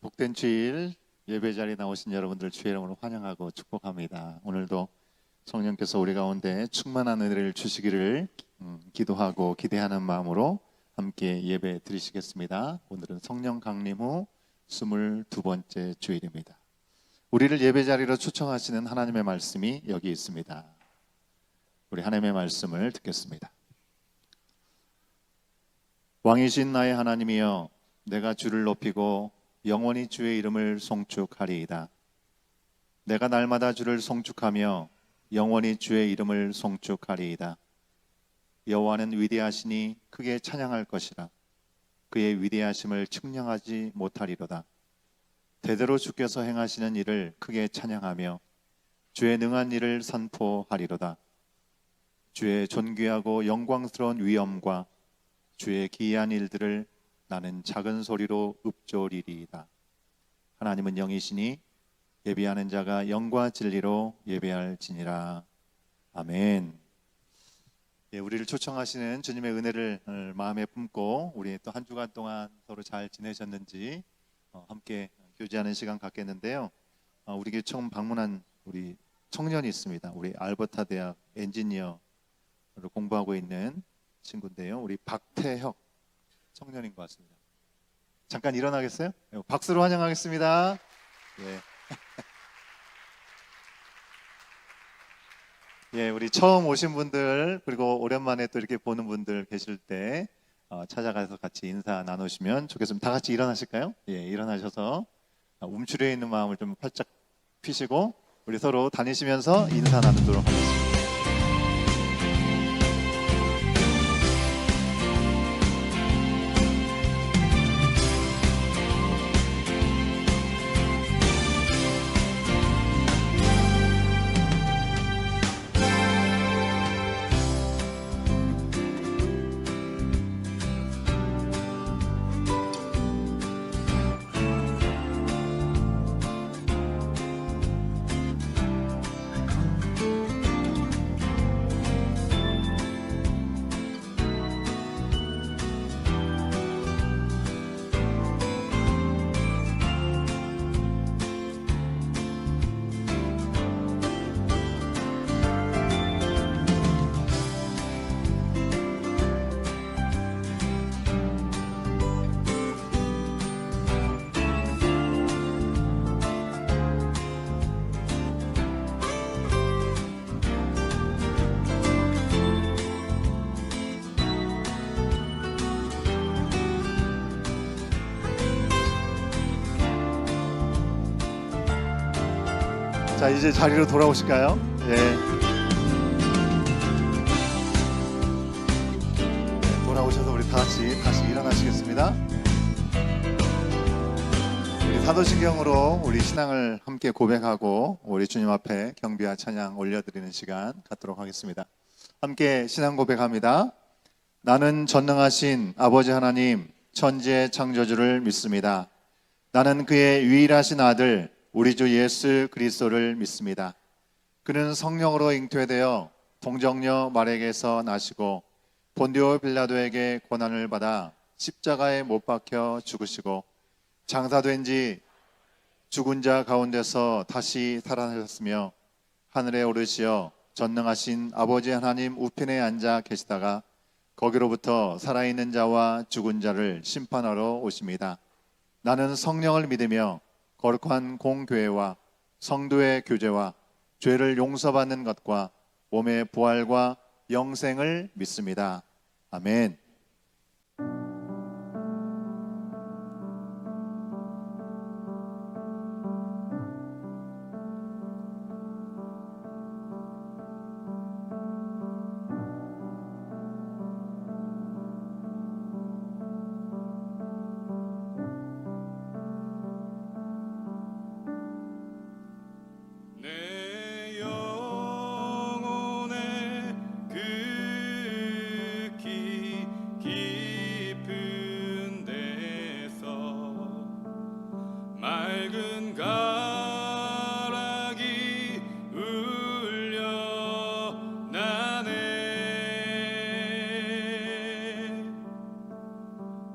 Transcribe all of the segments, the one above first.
복된 주일 예배 자리에 나오신 여러분들 주의 이름으로 환영하고 축복합니다. 오늘도 성령께서 우리 가운데 충만한 은혜를 주시기를 기도하고 기대하는 마음으로 함께 예배 드리시겠습니다. 오늘은 성령 강림 후 22번째 주일입니다. 우리를 예배 자리로 초청하시는 하나님의 말씀이 여기 있습니다. 우리 하나님의 말씀을 듣겠습니다. 왕이신 나의 하나님이여, 내가 주를 높이고 영원히 주의 이름을 송축하리이다. 내가 날마다 주를 송축하며 영원히 주의 이름을 송축하리이다. 여호와는 위대하시니 크게 찬양할 것이라. 그의 위대하심을 측량하지 못하리로다. 대대로 주께서 행하시는 일을 크게 찬양하며 주의 능한 일을 선포하리로다. 주의 존귀하고 영광스러운 위엄과 주의 기이한 일들을 나는 작은 소리로 읊조리리이다. 하나님은 영이시니 예배하는 자가 영과 진리로 예배할지니라. 아멘. 우리를 초청하시는 주님의 은혜를 마음에 품고 우리 또 한 주간 동안 서로 잘 지내셨는지 함께 교제하는 시간 갖겠는데요. 우리 처음 방문한 우리 청년이 있습니다. 우리 알버타 대학 엔지니어로 공부하고 있는 친구인데요. 우리 박태혁 청년인 것 같습니다. 잠깐 일어나겠어요? 박수로 환영하겠습니다. 우리 처음 오신 분들 그리고 오랜만에 또 이렇게 보는 분들 계실 때 찾아가서 같이 인사 나누시면 좋겠습니다. 다 같이 일어나실까요? 일어나셔서 움츠려 있는 마음을 좀 활짝 피시고 우리 서로 다니시면서 인사 나누도록 하겠습니다. 자, 이제 자리로 돌아오실까요? 돌아오셔서 우리 다 같이 다시 일어나시겠습니다. 우리 사도신경으로 우리 신앙을 함께 고백하고 우리 주님 앞에 경배와 찬양 올려드리는 시간 갖도록 하겠습니다. 함께 신앙 고백합니다. 나는 전능하신 아버지 하나님 천지의 창조주를 믿습니다. 나는 그의 유일하신 아들 우리 주 예수 그리스도를 믿습니다. 그는 성령으로 잉태되어 동정녀 마리아에게서 나시고 본디오 빌라도에게 고난을 받아 십자가에 못 박혀 죽으시고 장사된 지 죽은 자 가운데서 다시 살아나셨으며 하늘에 오르시어 전능하신 아버지 하나님 우편에 앉아 계시다가 거기로부터 살아있는 자와 죽은 자를 심판하러 오십니다. 나는 성령을 믿으며 거룩한 공교회와 성도의 교제와 죄를 용서받는 것과 몸의 부활과 영생을 믿습니다. 아멘.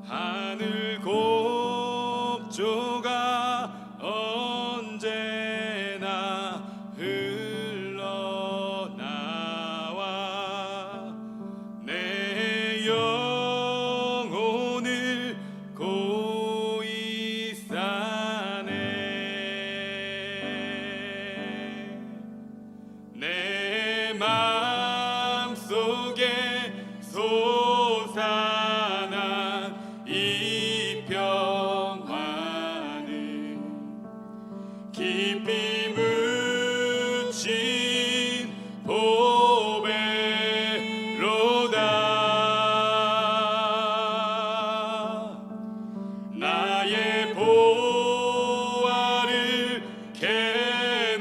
하늘 곱조가 수가 언제나 흘러나와 내 영혼을 고이 싸네. 내 맘속에 솟아난 이 평화는 깊이 묻힌 보배로다. 나의 보화를 캐내어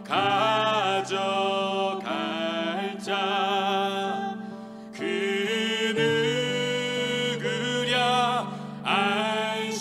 가져갈 자 그 누구랴 안심일세.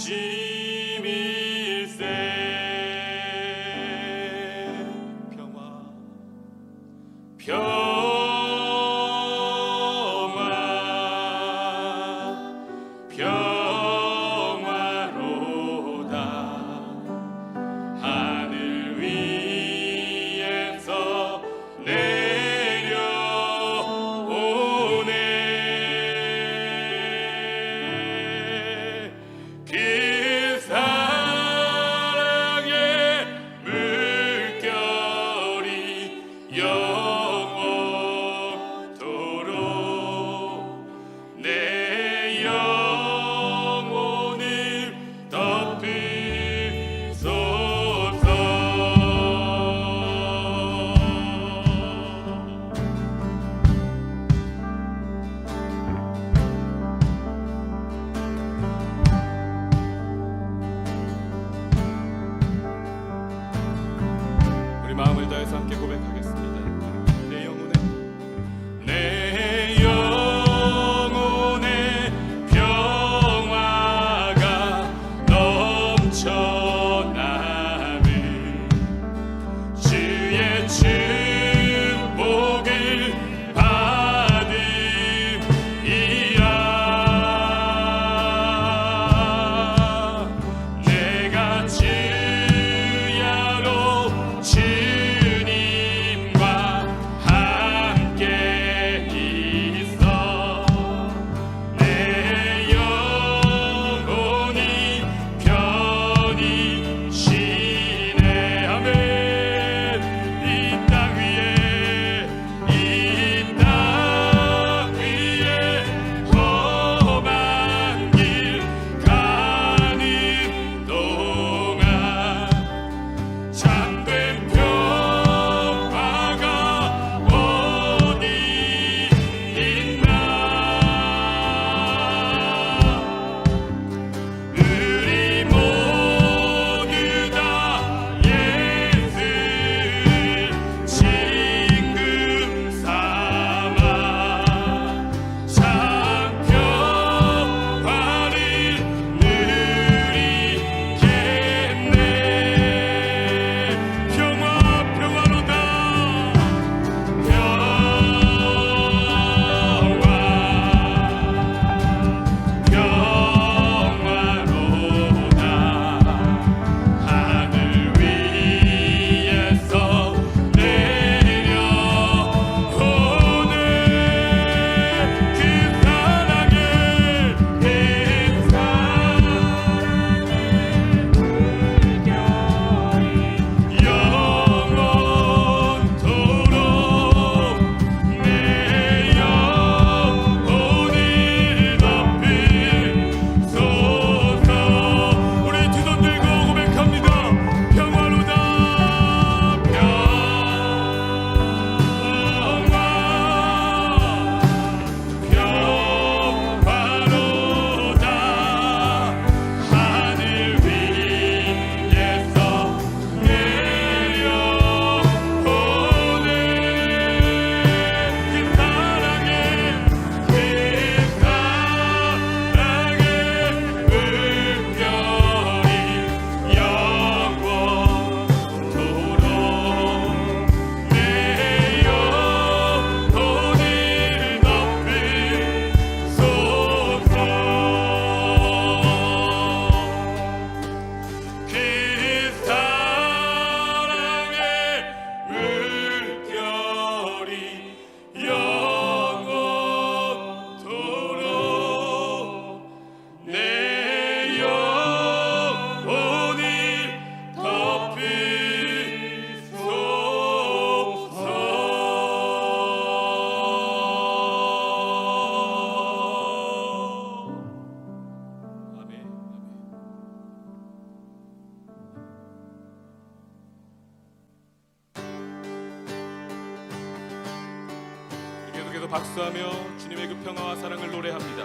박수하며 주님의 그 평화와 사랑을 노래합니다.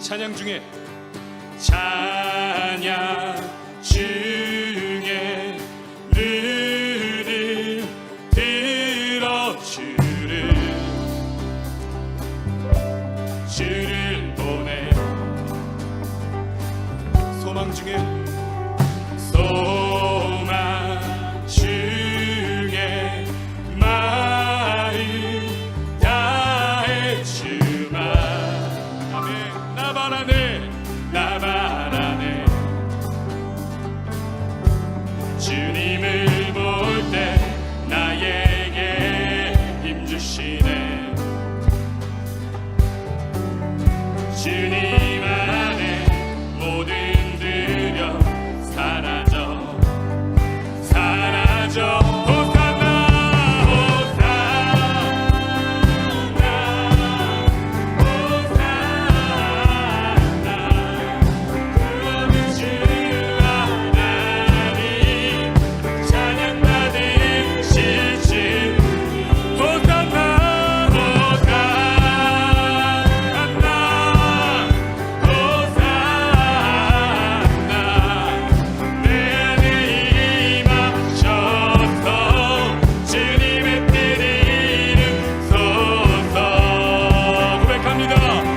찬양 중에 찬양 중에 눈을 들어 주를 보내 소망 중에 마음 다해 주마 아멘. 나 바라네 주님을 볼 때 나에게 힘주시네 주님 안에 모든 두려움 사라져 호산나 구원의 주 하나님 찬양받으실 주 호산나 내 안에 임하셔서 주님의 뜻을 이루소서 고백합니다.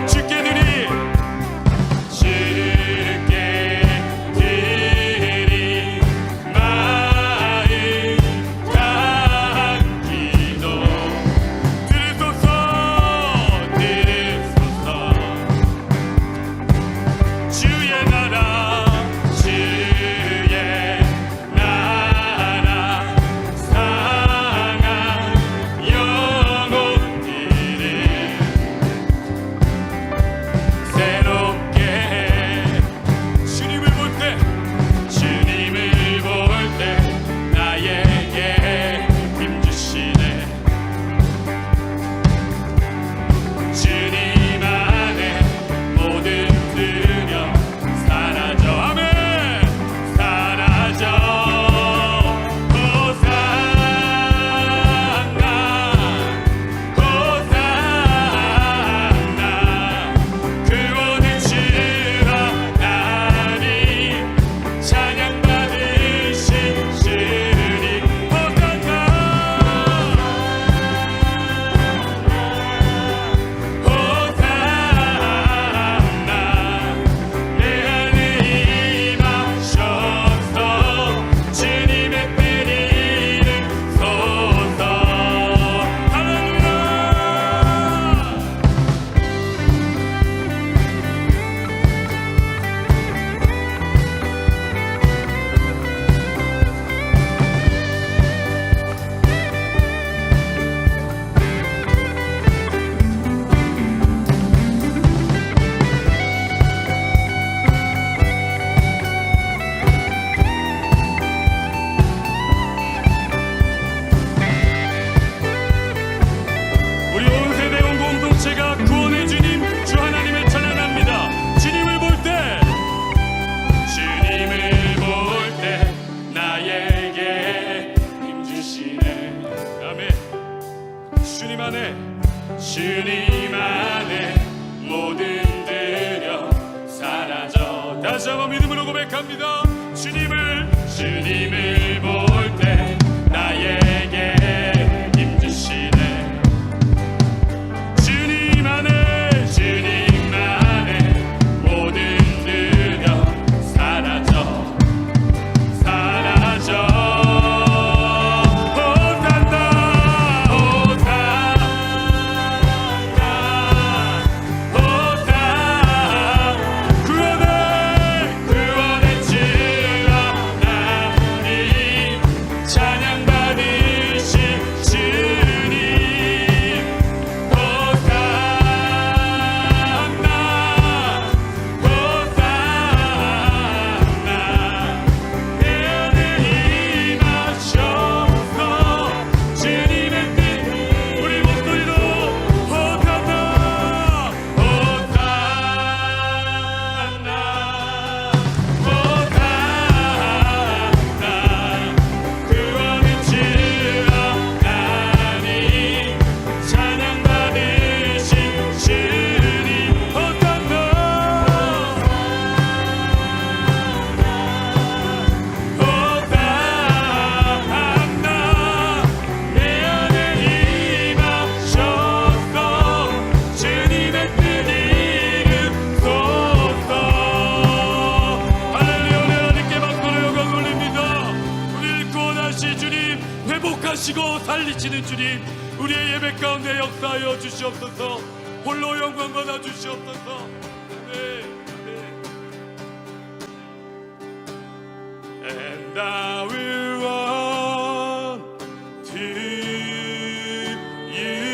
주께 드리 마음 다 기도 들으소서 주의 나라 상한 영혼들을 새롭게 주님을 볼 때 나에게 힘주시네 주님 안에 모든 두려움 사라져 아멘 사라져 호산나 구원의 주 하나님 찬양받으신 주님 호산나 내 안에 임하셔서 주님의 뜻을 이루소서 할렐루야 우리 온 세대 온 공동체가 구원의 주님 주 하나님을 찬양합니다. 주님을 볼 때 나에게 힘주시네 아멘 주님 안에 모든 두려움 사라져 다시 한번 믿음으로 고백합니다. 주님을 볼 때 나에게 힘주시네 주님 안에 모든 두려움 사라져 호산나 구원의 주 하나님 사시고 살리시는 주님, 우리의 예배 가운데 역사하여 주시옵소서. 홀로 영광 받아 주시옵소서. 네, 네. And I will run to you,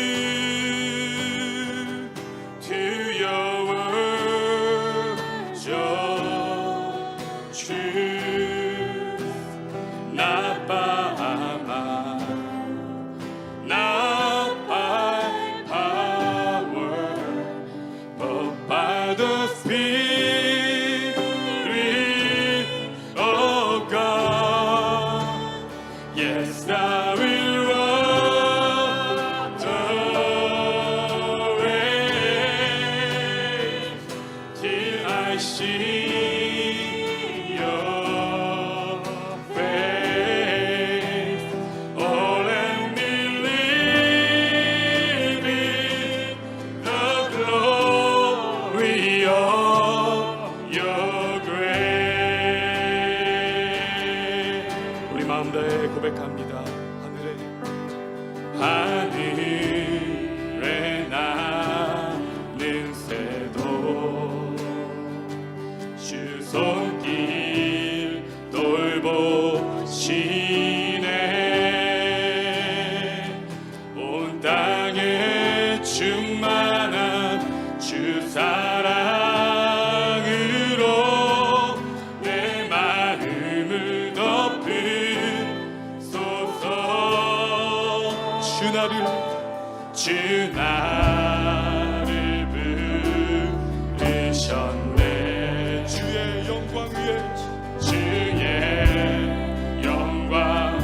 to your word, your truth, not by might, not by power, but by the Spirit of God. Yes, I will run the race till I see your face. Oh, let me live in the glory of your grace. 우리 마음 다해 고백합니다. 하늘에 나는 새도 주 손길 돌보시네. 온 땅에 충만한 주 사랑으로 내 마음을 덮으소서. 주 나를 부르셨네. 주의 영광 위에, 주의 영광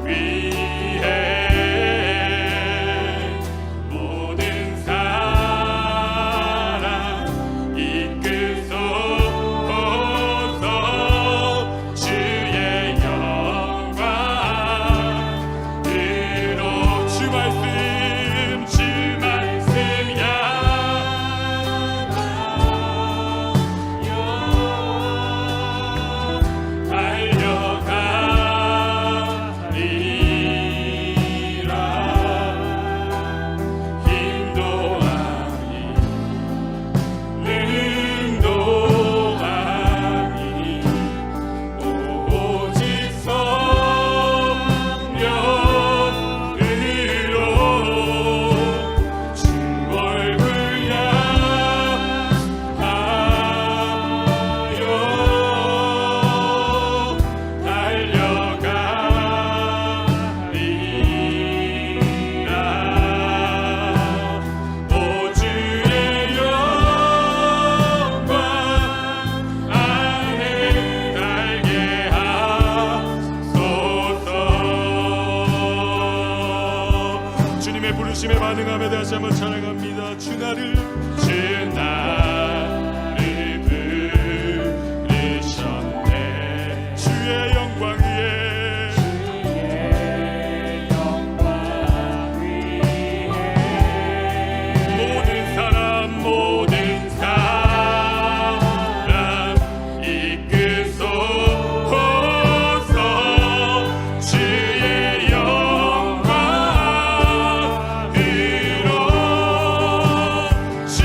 위에 모든 사랑 이끄소서. 주의 영광으로 주 말씀 부르심에 반응하며 다시 한번 찬양합니다. 주 나를 부르셨네. 주의 영광 위에, 모든 사람 이끄소서. 주의 영광 주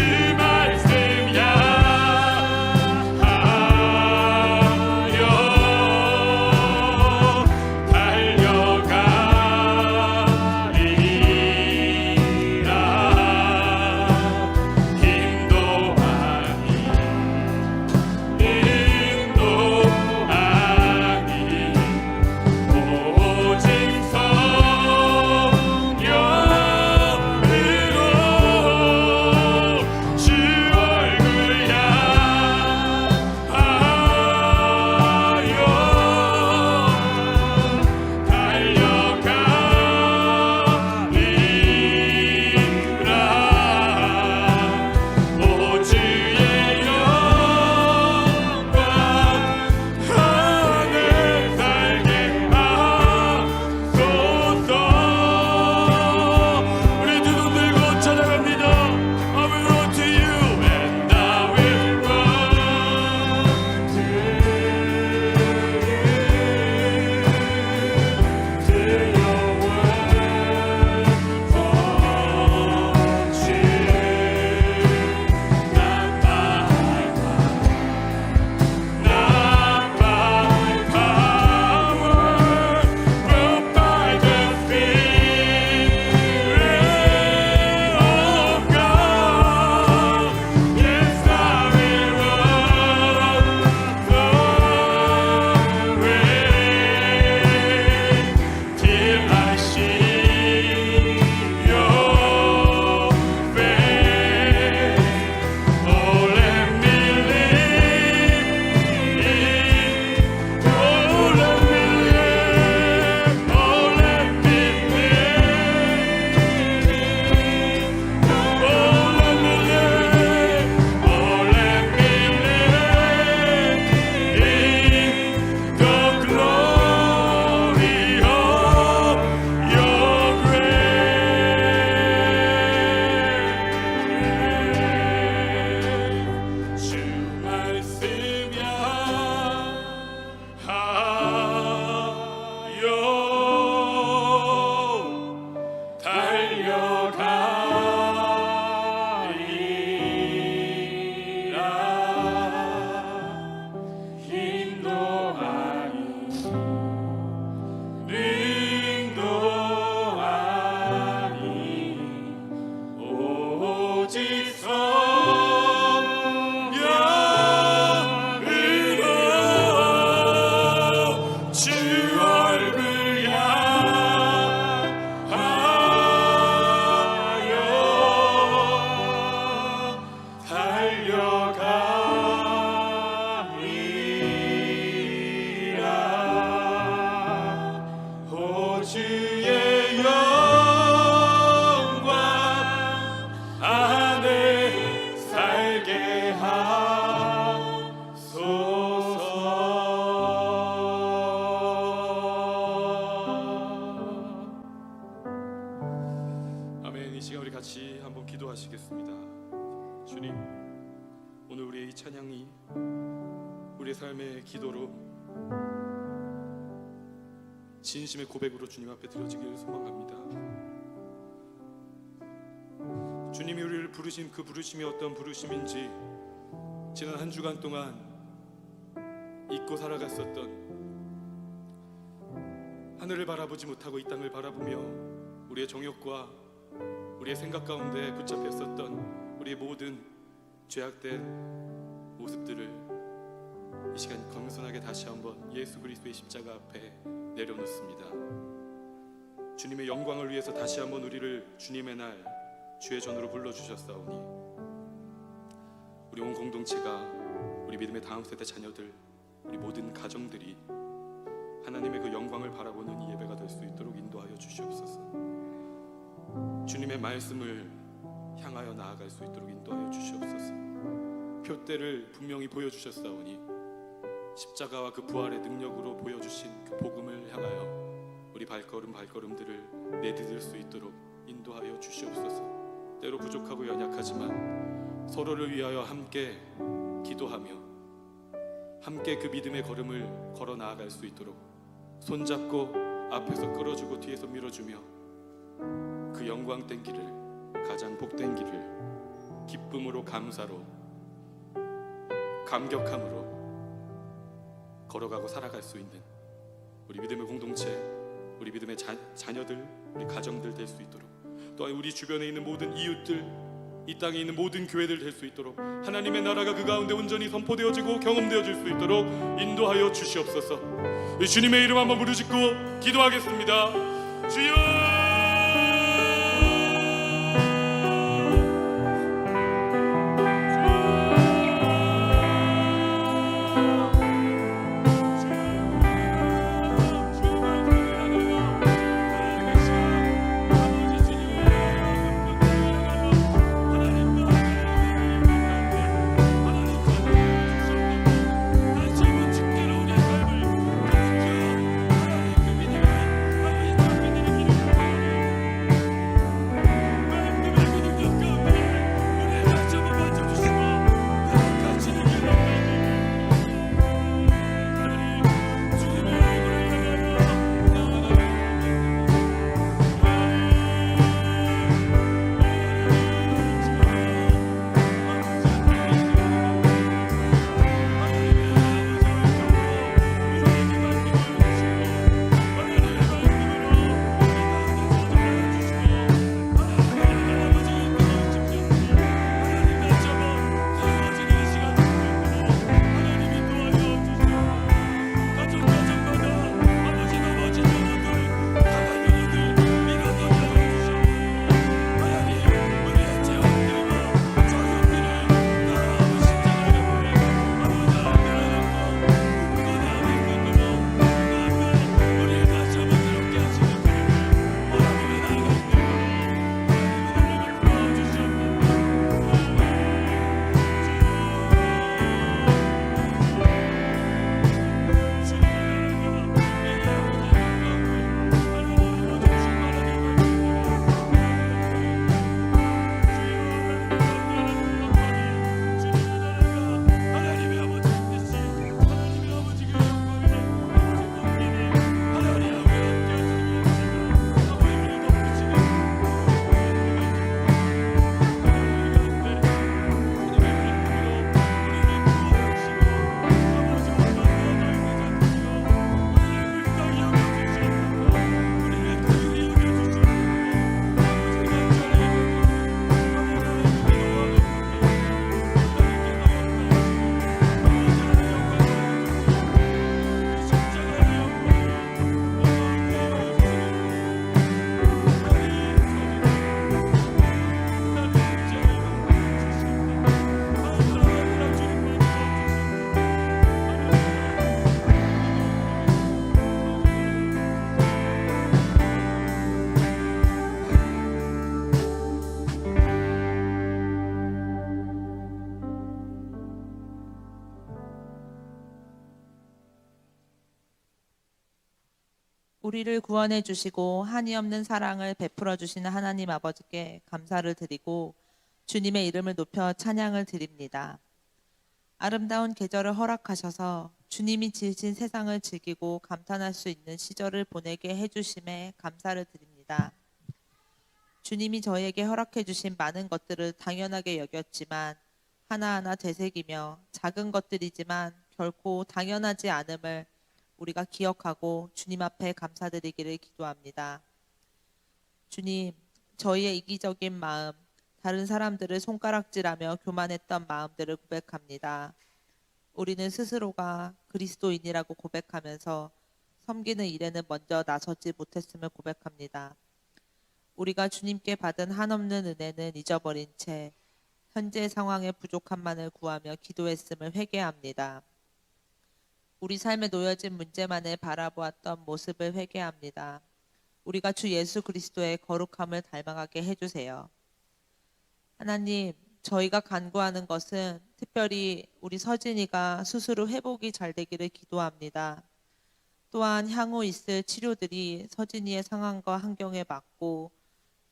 기도하시겠습니다. 주님, 오늘 우리의 이 찬양이 우리의 삶의 기도로 진심의 고백으로 주님 앞에 드려지기를 소망합니다. 주님이 우리를 부르신 그 부르심이 어떤 부르심인지 지난 한 주간 동안 잊고 살아갔었던, 하늘을 바라보지 못하고 이 땅을 바라보며 우리의 정욕과 우리의 생각 가운데 붙잡혔었던 우리의 모든 죄악된 모습들을 이 시간 겸손하게 다시 한번 예수 그리스도의 십자가 앞에 내려놓습니다. 주님의 영광을 위해서 다시 한번 우리를 주님의 날 주의 전으로 불러주셨사오니 우리 온 공동체가, 우리 믿음의 다음 세대 자녀들, 우리 모든 가정들이 하나님의 그 영광을 바라보는 이 예배가 될 수 있도록 인도하여 주시옵소서. 주님의 말씀을 향하여 나아갈 수 있도록 인도하여 주시옵소서. 표대를 분명히 보여주셨사오니 십자가와 그 부활의 능력으로 보여주신 그 복음을 향하여 우리 발걸음들을 내디딜 수 있도록 인도하여 주시옵소서. 때로 부족하고 연약하지만 서로를 위하여 함께 기도하며 함께 그 믿음의 걸음을 걸어 나아갈 수 있도록 손잡고 앞에서 끌어주고 뒤에서 밀어주며 그 영광된 길을, 가장 복된 길을 기쁨으로, 감사로, 감격함으로 걸어가고 살아갈 수 있는 우리 믿음의 공동체, 우리 믿음의 자녀들, 우리 가정들 될 수 있도록, 또한 우리 주변에 있는 모든 이웃들, 이 땅에 있는 모든 교회들 될 수 있도록 하나님의 나라가 그 가운데 온전히 선포되어지고 경험되어질 수 있도록 인도하여 주시옵소서. 주님의 이름 한번 부르짖고 기도하겠습니다. 주여! 우리를 구원해 주시고 한이 없는 사랑을 베풀어 주시는 하나님 아버지께 감사를 드리고 주님의 이름을 높여 찬양을 드립니다. 아름다운 계절을 허락하셔서 주님이 지으신 세상을 즐기고 감탄할 수 있는 시절을 보내게 해주심에 감사를 드립니다. 주님이 저희에게 허락해 주신 많은 것들을 당연하게 여겼지만 하나하나 되새기며 작은 것들이지만 결코 당연하지 않음을 우리가 기억하고 주님 앞에 감사드리기를 기도합니다. 주님, 저희의 이기적인 마음, 다른 사람들을 손가락질하며 교만했던 마음들을 고백합니다. 우리는 스스로가 그리스도인이라고 고백하면서 섬기는 일에는 먼저 나서지 못했음을 고백합니다. 우리가 주님께 받은 한없는 은혜는 잊어버린 채 현재 상황의 부족함만을 구하며 기도했음을 회개합니다. 우리 삶에 놓여진 문제만을 바라보았던 모습을 회개합니다. 우리가 주 예수 그리스도의 거룩함을 닮아가게 해주세요. 하나님, 저희가 간구하는 것은 특별히 우리 서진이가 스스로 회복이 잘 되기를 기도합니다. 또한 향후 있을 치료들이 서진이의 상황과 환경에 맞고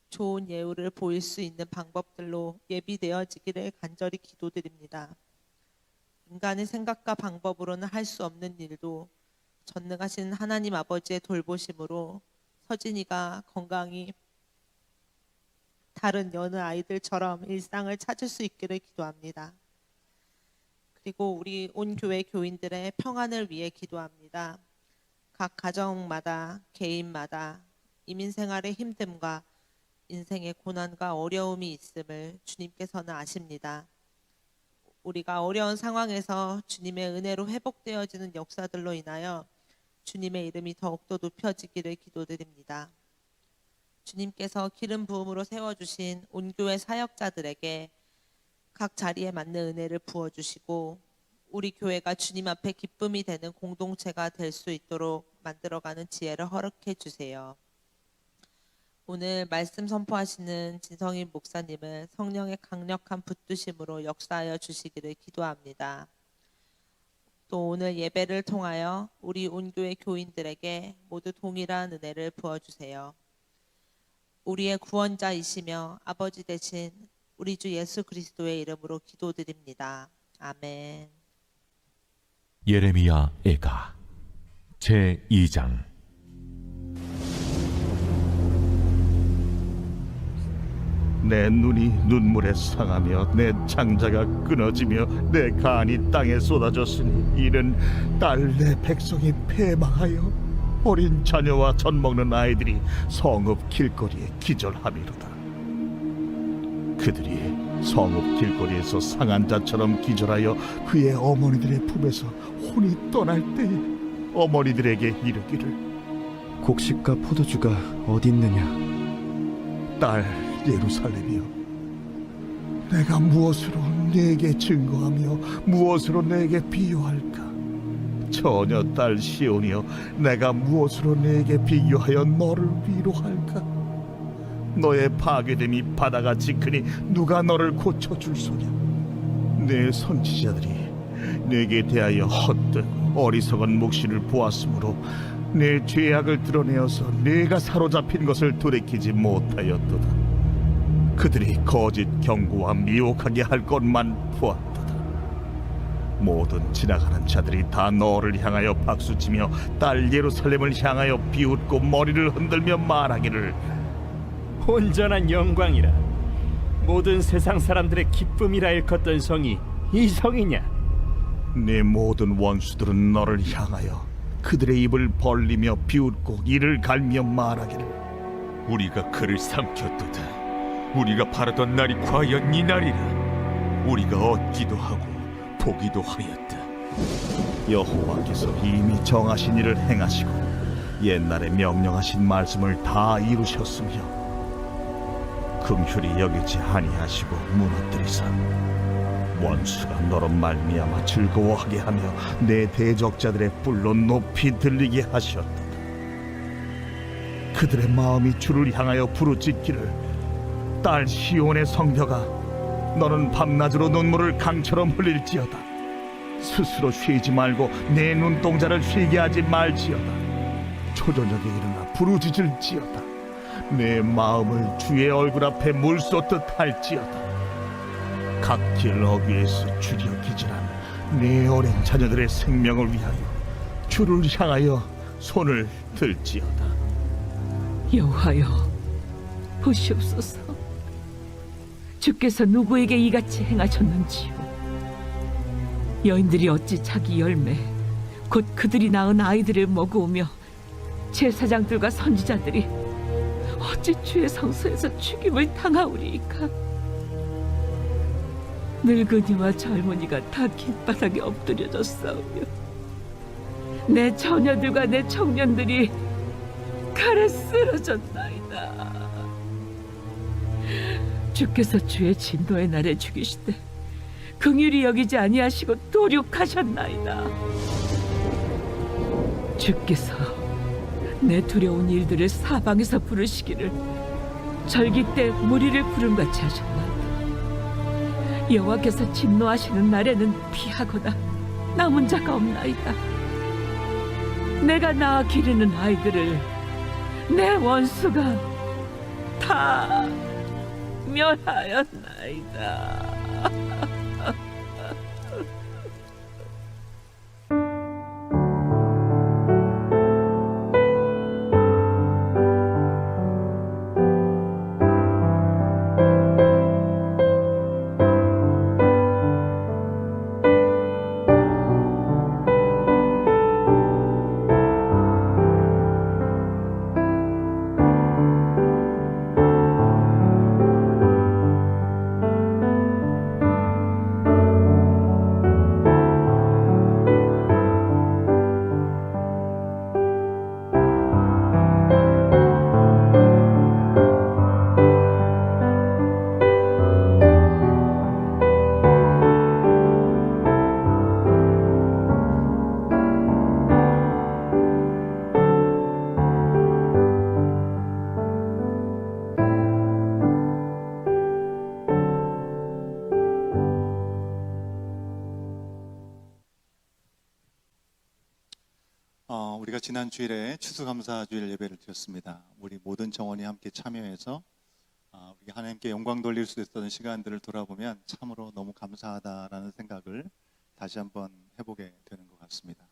좋은 예우를 보일 수 있는 방법들로 예비되어지기를 간절히 기도드립니다. 인간의 생각과 방법으로는 할 수 없는 일도 전능하신 하나님 아버지의 돌보심으로 서진이가 건강히 다른 여느 아이들처럼 일상을 찾을 수 있기를 기도합니다. 그리고 우리 온 교회 교인들의 평안을 위해 기도합니다. 각 가정마다 개인마다 이민 생활의 힘듦과 인생의 고난과 어려움이 있음을 주님께서는 아십니다. 우리가 어려운 상황에서 주님의 은혜로 회복되어지는 역사들로 인하여 주님의 이름이 더욱더 높여지기를 기도드립니다. 주님께서 기름 부음으로 세워주신 온교회 사역자들에게 각 자리에 맞는 은혜를 부어주시고 우리 교회가 주님 앞에 기쁨이 되는 공동체가 될 수 있도록 만들어가는 지혜를 허락해 주세요. 오늘 말씀 선포하시는 진성인 목사님을 성령의 강력한 붙드심으로 역사하여 주시기를 기도합니다. 또 오늘 예배를 통하여 우리 온교회 교인들에게 모두 동일한 은혜를 부어주세요. 우리의 구원자이시며 아버지 되신 우리 주 예수 그리스도의 이름으로 기도드립니다. 아멘. 예레미야 애가 제2장. 내 눈이 눈물에 상하며 내 창자가 끊어지며 내 간이 땅에 쏟아졌으니 이는 딸 내 백성이 패망하여 어린 자녀와 젖 먹는 아이들이 성읍 길거리에 기절함이로다. 그들이 성읍 길거리에서 상한 자처럼 기절하여 그의 어머니들의 품에서 혼이 떠날 때에 어머니들에게 이르기를 곡식과 포도주가 어디 있느냐? 딸 예루살렘이여, 내가 무엇으로 네게 증거하며 무엇으로 네게 비유할까? 처녀 딸 시온이여, 내가 무엇으로 네게 비교하여 너를 위로할까? 너의 파괴됨이 바다같이 크니 누가 너를 고쳐줄 소냐? 내 선지자들이 네게 대하여 헛되고 어리석은 묵시를 보았으므로 내 죄악을 드러내어서 네가 사로잡힌 것을 돌이키지 못하였도다. 그들이 거짓 경고와 미혹하게 할 것만 보았도다. 모든 지나가는 자들이 다 너를 향하여 박수치며 딸 예루살렘을 향하여 비웃고 머리를 흔들며 말하기를 온전한 영광이라 모든 세상 사람들의 기쁨이라 일컫던 성이 이 성이냐? 네 모든 원수들은 너를 향하여 그들의 입을 벌리며 비웃고 이를 갈며 말하기를 우리가 그를 삼켰도다. 우리가 바라던 날이 과연 이 날이라. 우리가 얻기도 하고 보기도 하였다. 여호와께서 이미 정하신 일을 행하시고 옛날에 명령하신 말씀을 다 이루셨으며 긍휼히 여기지 아니하시고 무너뜨리사 원수가 너로 말미암아 즐거워하게 하며 내 대적자들의 뿔로 높이 들리게 하셨도다. 그들의 마음이 주를 향하여 부르짖기를 딸 시온의 성벽아, 너는 밤낮으로 눈물을 강처럼 흘릴지어다. 스스로 쉬지 말고 내 눈동자를 쉬게 하지 말지어다. 초저녁에 일어나 부르짖을지어다. 내 마음을 주의 얼굴 앞에 물 쏟듯 할지어다. 각 길 어귀에서 주려 기절한 네 어린 자녀들의 생명을 위하여 주를 향하여 손을 들지어다. 여호와여, 보시옵소서. 주께서 누구에게 이같이 행하셨는지요? 여인들이 어찌 자기 열매 곧 그들이 낳은 아이들을 먹으며 제사장들과 선지자들이 어찌 주의 성소에서 죽임을 당하오리이까? 늙은이와 젊은이가 다 길바닥에 엎드려졌사오며 내 처녀들과 내 청년들이 칼에 쓰러졌나이다. 주께서 주의 진노의 날에 죽이시되 긍휼히 여기지 아니하시고 도륙하셨나이다. 주께서 내 두려운 일들을 사방에서 부르시기를 절기 때 무리를 부름같이 하셨나이다. 여호와께서 진노하시는 날에는 피하거나 남은 자가 없나이다. 내가 낳아 기르는 아이들을 내 원수가 다 멸하였나이다. 우리가 지난 주일에 추수감사주일 예배를 드렸습니다. 우리 모든 정원이 함께 참여해서 우리 하나님께 영광 돌릴 수 있었던 시간들을 돌아보면 참으로 너무 감사하다라는 생각을 다시 한번 해보게 되는 것 같습니다.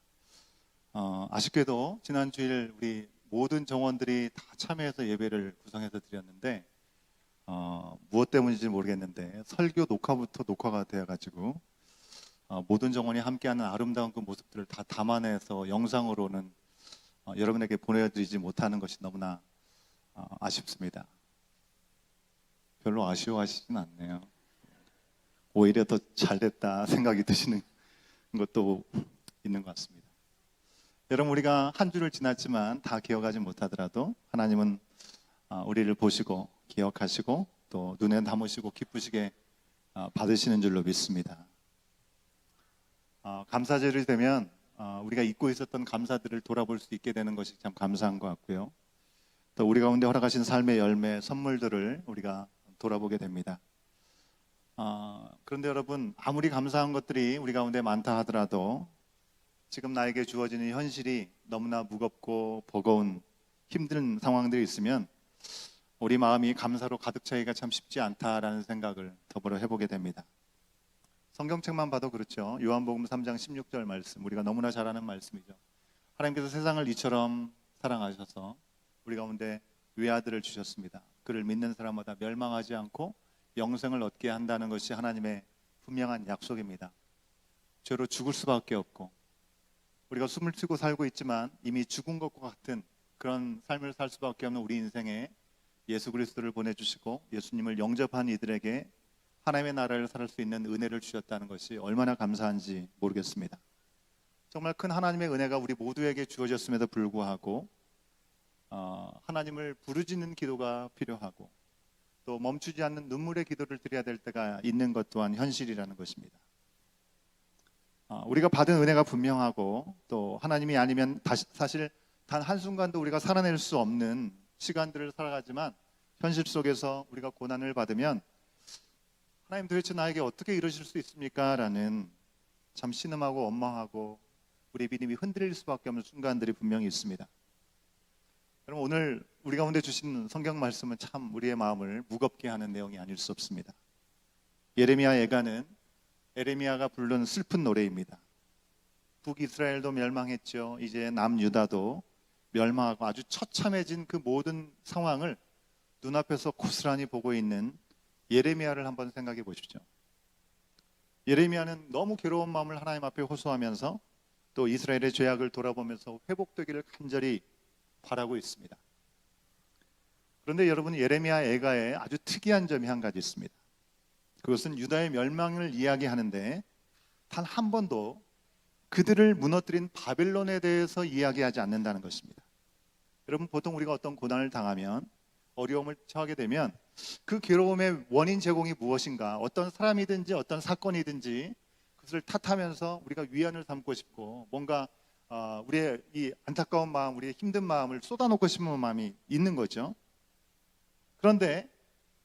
아쉽게도 지난 주일 우리 모든 정원들이 다 참여해서 예배를 구성해서 드렸는데 무엇 때문인지 모르겠는데 설교 녹화부터 녹화가 되어가지고 모든 정원이 함께하는 아름다운 그 모습들을 다 담아내서 영상으로는 여러분에게 보내드리지 못하는 것이 너무나 아쉽습니다. 별로 아쉬워하시진 않네요. 오히려 더 잘됐다 생각이 드시는 것도 있는 것 같습니다. 여러분, 우리가 한 주를 지났지만 다 기억하지 못하더라도 하나님은 우리를 보시고 기억하시고 또 눈에 담으시고 기쁘시게 받으시는 줄로 믿습니다. 감사절이 되면 우리가 잊고 있었던 감사들을 돌아볼 수 있게 되는 것이 참 감사한 것 같고요. 또 우리 가운데 허락하신 삶의 열매, 선물들을 우리가 돌아보게 됩니다. 그런데 여러분, 아무리 감사한 것들이 우리 가운데 많다 하더라도 지금 나에게 주어지는 현실이 너무나 무겁고 버거운 힘든 상황들이 있으면 우리 마음이 감사로 가득 차기가 참 쉽지 않다라는 생각을 더불어 해보게 됩니다. 성경책만 봐도 그렇죠. 요한복음 3장 16절 말씀, 우리가 너무나 잘 아는 말씀이죠. 하나님께서 세상을 이처럼 사랑하셔서 우리 가운데 외아들을 주셨습니다. 그를 믿는 사람마다 멸망하지 않고 영생을 얻게 한다는 것이 하나님의 분명한 약속입니다. 죄로 죽을 수밖에 없고 우리가 숨을 쉬고 살고 있지만 이미 죽은 것과 같은 그런 삶을 살 수밖에 없는 우리 인생에 예수 그리스도를 보내주시고 예수님을 영접한 이들에게 하나님의 나라를 살 수 있는 은혜를 주셨다는 것이 얼마나 감사한지 모르겠습니다. 정말 큰 하나님의 은혜가 우리 모두에게 주어졌음에도 불구하고 하나님을 부르짖는 기도가 필요하고 또 멈추지 않는 눈물의 기도를 드려야 될 때가 있는 것 또한 현실이라는 것입니다. 우리가 받은 은혜가 분명하고 또 하나님이 아니면 사실 단 한순간도 우리가 살아낼 수 없는 시간들을 살아가지만 현실 속에서 우리가 고난을 받으면 하나님 도대체 나에게 어떻게 이러실 수 있습니까? 라는 참 신음하고 원망하고 우리 믿음이 흔들릴 수밖에 없는 순간들이 분명히 있습니다. 여러분, 오늘 우리 가운데 주신 성경 말씀은 참 우리의 마음을 무겁게 하는 내용이 아닐 수 없습니다. 예레미야 애가는 에레미야가 부른 슬픈 노래입니다. 북이스라엘도 멸망했죠. 이제 남유다도 멸망하고 아주 처참해진 그 모든 상황을 눈앞에서 고스란히 보고 있는 예레미야를 한번 생각해 보십시오. 예레미야는 너무 괴로운 마음을 하나님 앞에 호소하면서 또 이스라엘의 죄악을 돌아보면서 회복되기를 간절히 바라고 있습니다. 그런데 여러분, 예레미야 애가에 아주 특이한 점이 한 가지 있습니다. 그것은 유다의 멸망을 이야기하는데 단 한 번도 그들을 무너뜨린 바벨론에 대해서 이야기하지 않는다는 것입니다. 여러분, 보통 우리가 어떤 고난을 당하면, 어려움을 처하게 되면 그 괴로움의 원인 제공이 무엇인가, 어떤 사람이든지 어떤 사건이든지 그것을 탓하면서 우리가 위안을 삼고 싶고 뭔가 우리의 이 안타까운 마음, 우리의 힘든 마음을 쏟아놓고 싶은 마음이 있는 거죠. 그런데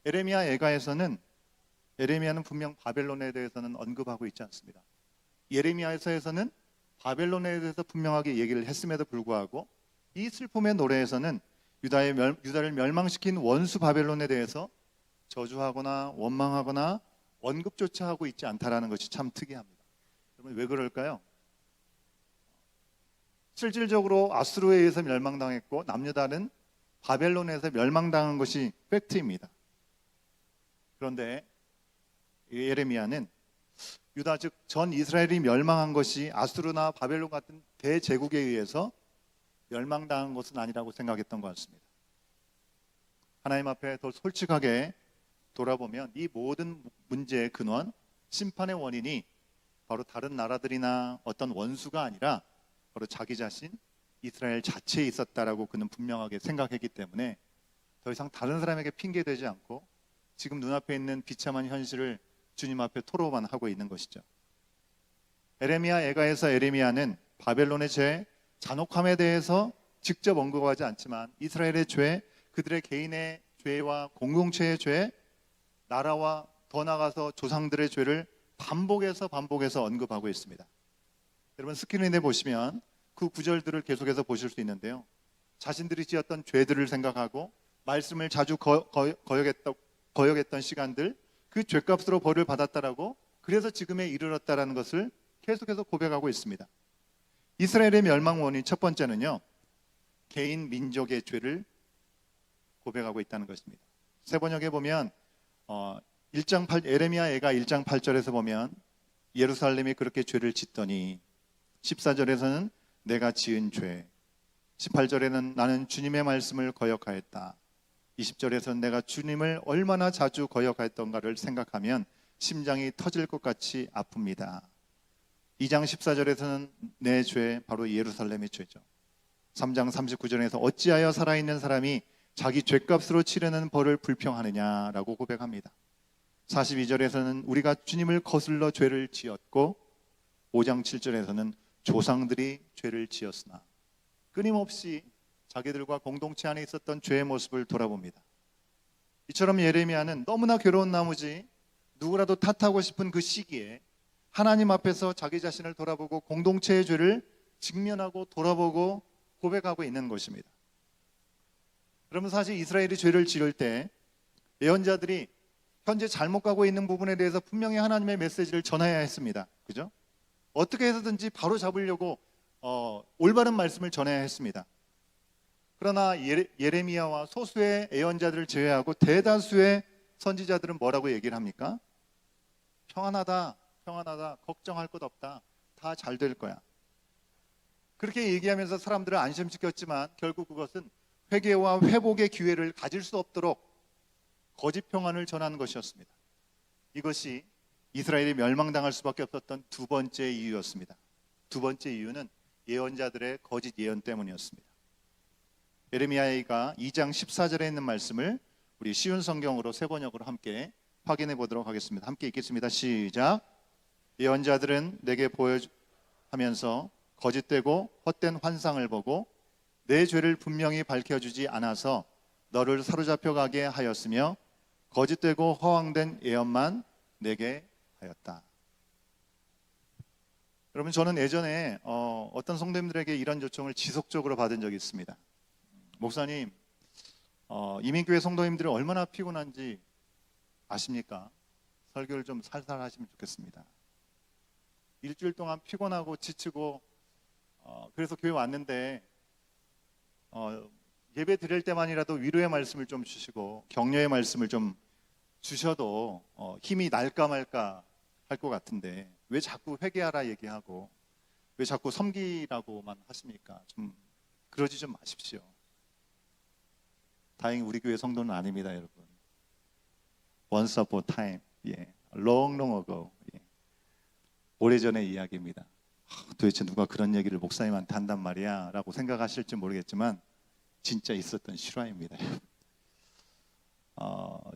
에레미야 애가에서는 예레미야는 분명 바벨론에 대해서는 언급하고 있지 않습니다. 예레미야서에서는 바벨론에 대해서 분명하게 얘기를 했음에도 불구하고 이 슬픔의 노래에서는 유다를 멸망시킨 원수 바벨론에 대해서 저주하거나 원망하거나 언급조차 하고 있지 않다라는 것이 참 특이합니다. 여러분, 왜 그럴까요? 실질적으로 아수르에 의해서 멸망당했고 남유다는 바벨론에서 멸망당한 것이 팩트입니다. 그런데 예레미야는 유다 즉 전 이스라엘이 멸망한 것이 아수르나 바벨론 같은 대제국에 의해서 멸망당한 것은 아니라고 생각했던 것 같습니다. 하나님 앞에 더 솔직하게 돌아보면 이 모든 문제의 근원, 심판의 원인이 바로 다른 나라들이나 어떤 원수가 아니라 바로 자기 자신 이스라엘 자체에 있었다라고 그는 분명하게 생각했기 때문에 더 이상 다른 사람에게 핑계대지 않고 지금 눈앞에 있는 비참한 현실을 주님 앞에 토로만 하고 있는 것이죠. 에레미야 애가에서 에레미야는 바벨론의 죄, 잔혹함에 대해서 직접 언급하지 않지만 이스라엘의 죄, 그들의 개인의 죄와 공동체의 죄, 나라와 더 나아가서 조상들의 죄를 반복해서 언급하고 있습니다. 여러분, 스크린에 보시면 그 구절들을 계속해서 보실 수 있는데요. 자신들이 지었던 죄들을 생각하고 말씀을 자주 거역했던 시간들, 그 죄값으로 벌을 받았다라고, 그래서 지금에 이르렀다라는 것을 계속해서 고백하고 있습니다. 이스라엘의 멸망 원인 첫 번째는요, 개인 민족의 죄를 고백하고 있다는 것입니다. 세번역에 보면 에레미야 애가 1장 8절에서 보면 예루살렘이 그렇게 죄를 짓더니, 14절에서는 내가 지은 죄, 18절에는 나는 주님의 말씀을 거역하였다, 20절에서는 내가 주님을 얼마나 자주 거역하였던가를 생각하면 심장이 터질 것 같이 아픕니다. 2장 14절에서는 내 죄, 바로 예루살렘의 죄죠. 3장 39절에서 어찌하여 살아있는 사람이 자기 죄값으로 치르는 벌을 불평하느냐라고 고백합니다. 42절에서는 우리가 주님을 거슬러 죄를 지었고, 5장 7절에서는 조상들이 죄를 지었으나, 끊임없이 자기들과 공동체 안에 있었던 죄의 모습을 돌아봅니다. 이처럼 예레미야는 너무나 괴로운 나머지 누구라도 탓하고 싶은 그 시기에 하나님 앞에서 자기 자신을 돌아보고 공동체의 죄를 직면하고 돌아보고 고백하고 있는 것입니다. 그러면 사실 이스라엘이 죄를 지을 때 예언자들이 현재 잘못 가고 있는 부분에 대해서 분명히 하나님의 메시지를 전해야 했습니다. 그죠? 어떻게 해서든지 바로 잡으려고 올바른 말씀을 전해야 했습니다. 그러나 예레미야와 소수의 예언자들을 제외하고 대다수의 선지자들은 뭐라고 얘기를 합니까? 평안하다, 걱정할 것 없다, 다 잘 될 거야. 그렇게 얘기하면서 사람들을 안심시켰지만 결국 그것은 회개와 회복의 기회를 가질 수 없도록 거짓 평안을 전하는 것이었습니다. 이것이 이스라엘이 멸망당할 수밖에 없었던 두 번째 이유였습니다. 두 번째 이유는 예언자들의 거짓 예언 때문이었습니다. 예레미야가 2장 14절에 있는 말씀을 우리 쉬운 성경으로 세번역으로 함께 확인해 보도록 하겠습니다. 함께 읽겠습니다. 시작. 예언자들은 내게 보여하면서 거짓되고 헛된 환상을 보고 내 죄를 분명히 밝혀주지 않아서 너를 사로잡혀 가게 하였으며 거짓되고 허황된 예언만 내게 하였다. 여러분, 저는 예전에 어떤 성도님들에게 이런 요청을 지속적으로 받은 적이 있습니다. 목사님, 이민교회 성도님들이 얼마나 피곤한지 아십니까? 설교를 좀 살살 하시면 좋겠습니다. 일주일 동안 피곤하고 지치고 그래서 교회 왔는데 예배 드릴 때만이라도 위로의 말씀을 좀 주시고 격려의 말씀을 좀 주셔도 힘이 날까 말까 할 것 같은데 왜 자꾸 회개하라 얘기하고 왜 자꾸 섬기라고만 하십니까? 좀 그러지 좀 마십시오. 다행히 우리 교회 성도는 아닙니다, 여러분. Once upon a time, long ago, 오래전의 이야기입니다. 도대체 누가 그런 얘기를 목사님한테 한단 말이야 라고 생각하실지 모르겠지만 진짜 있었던 실화입니다.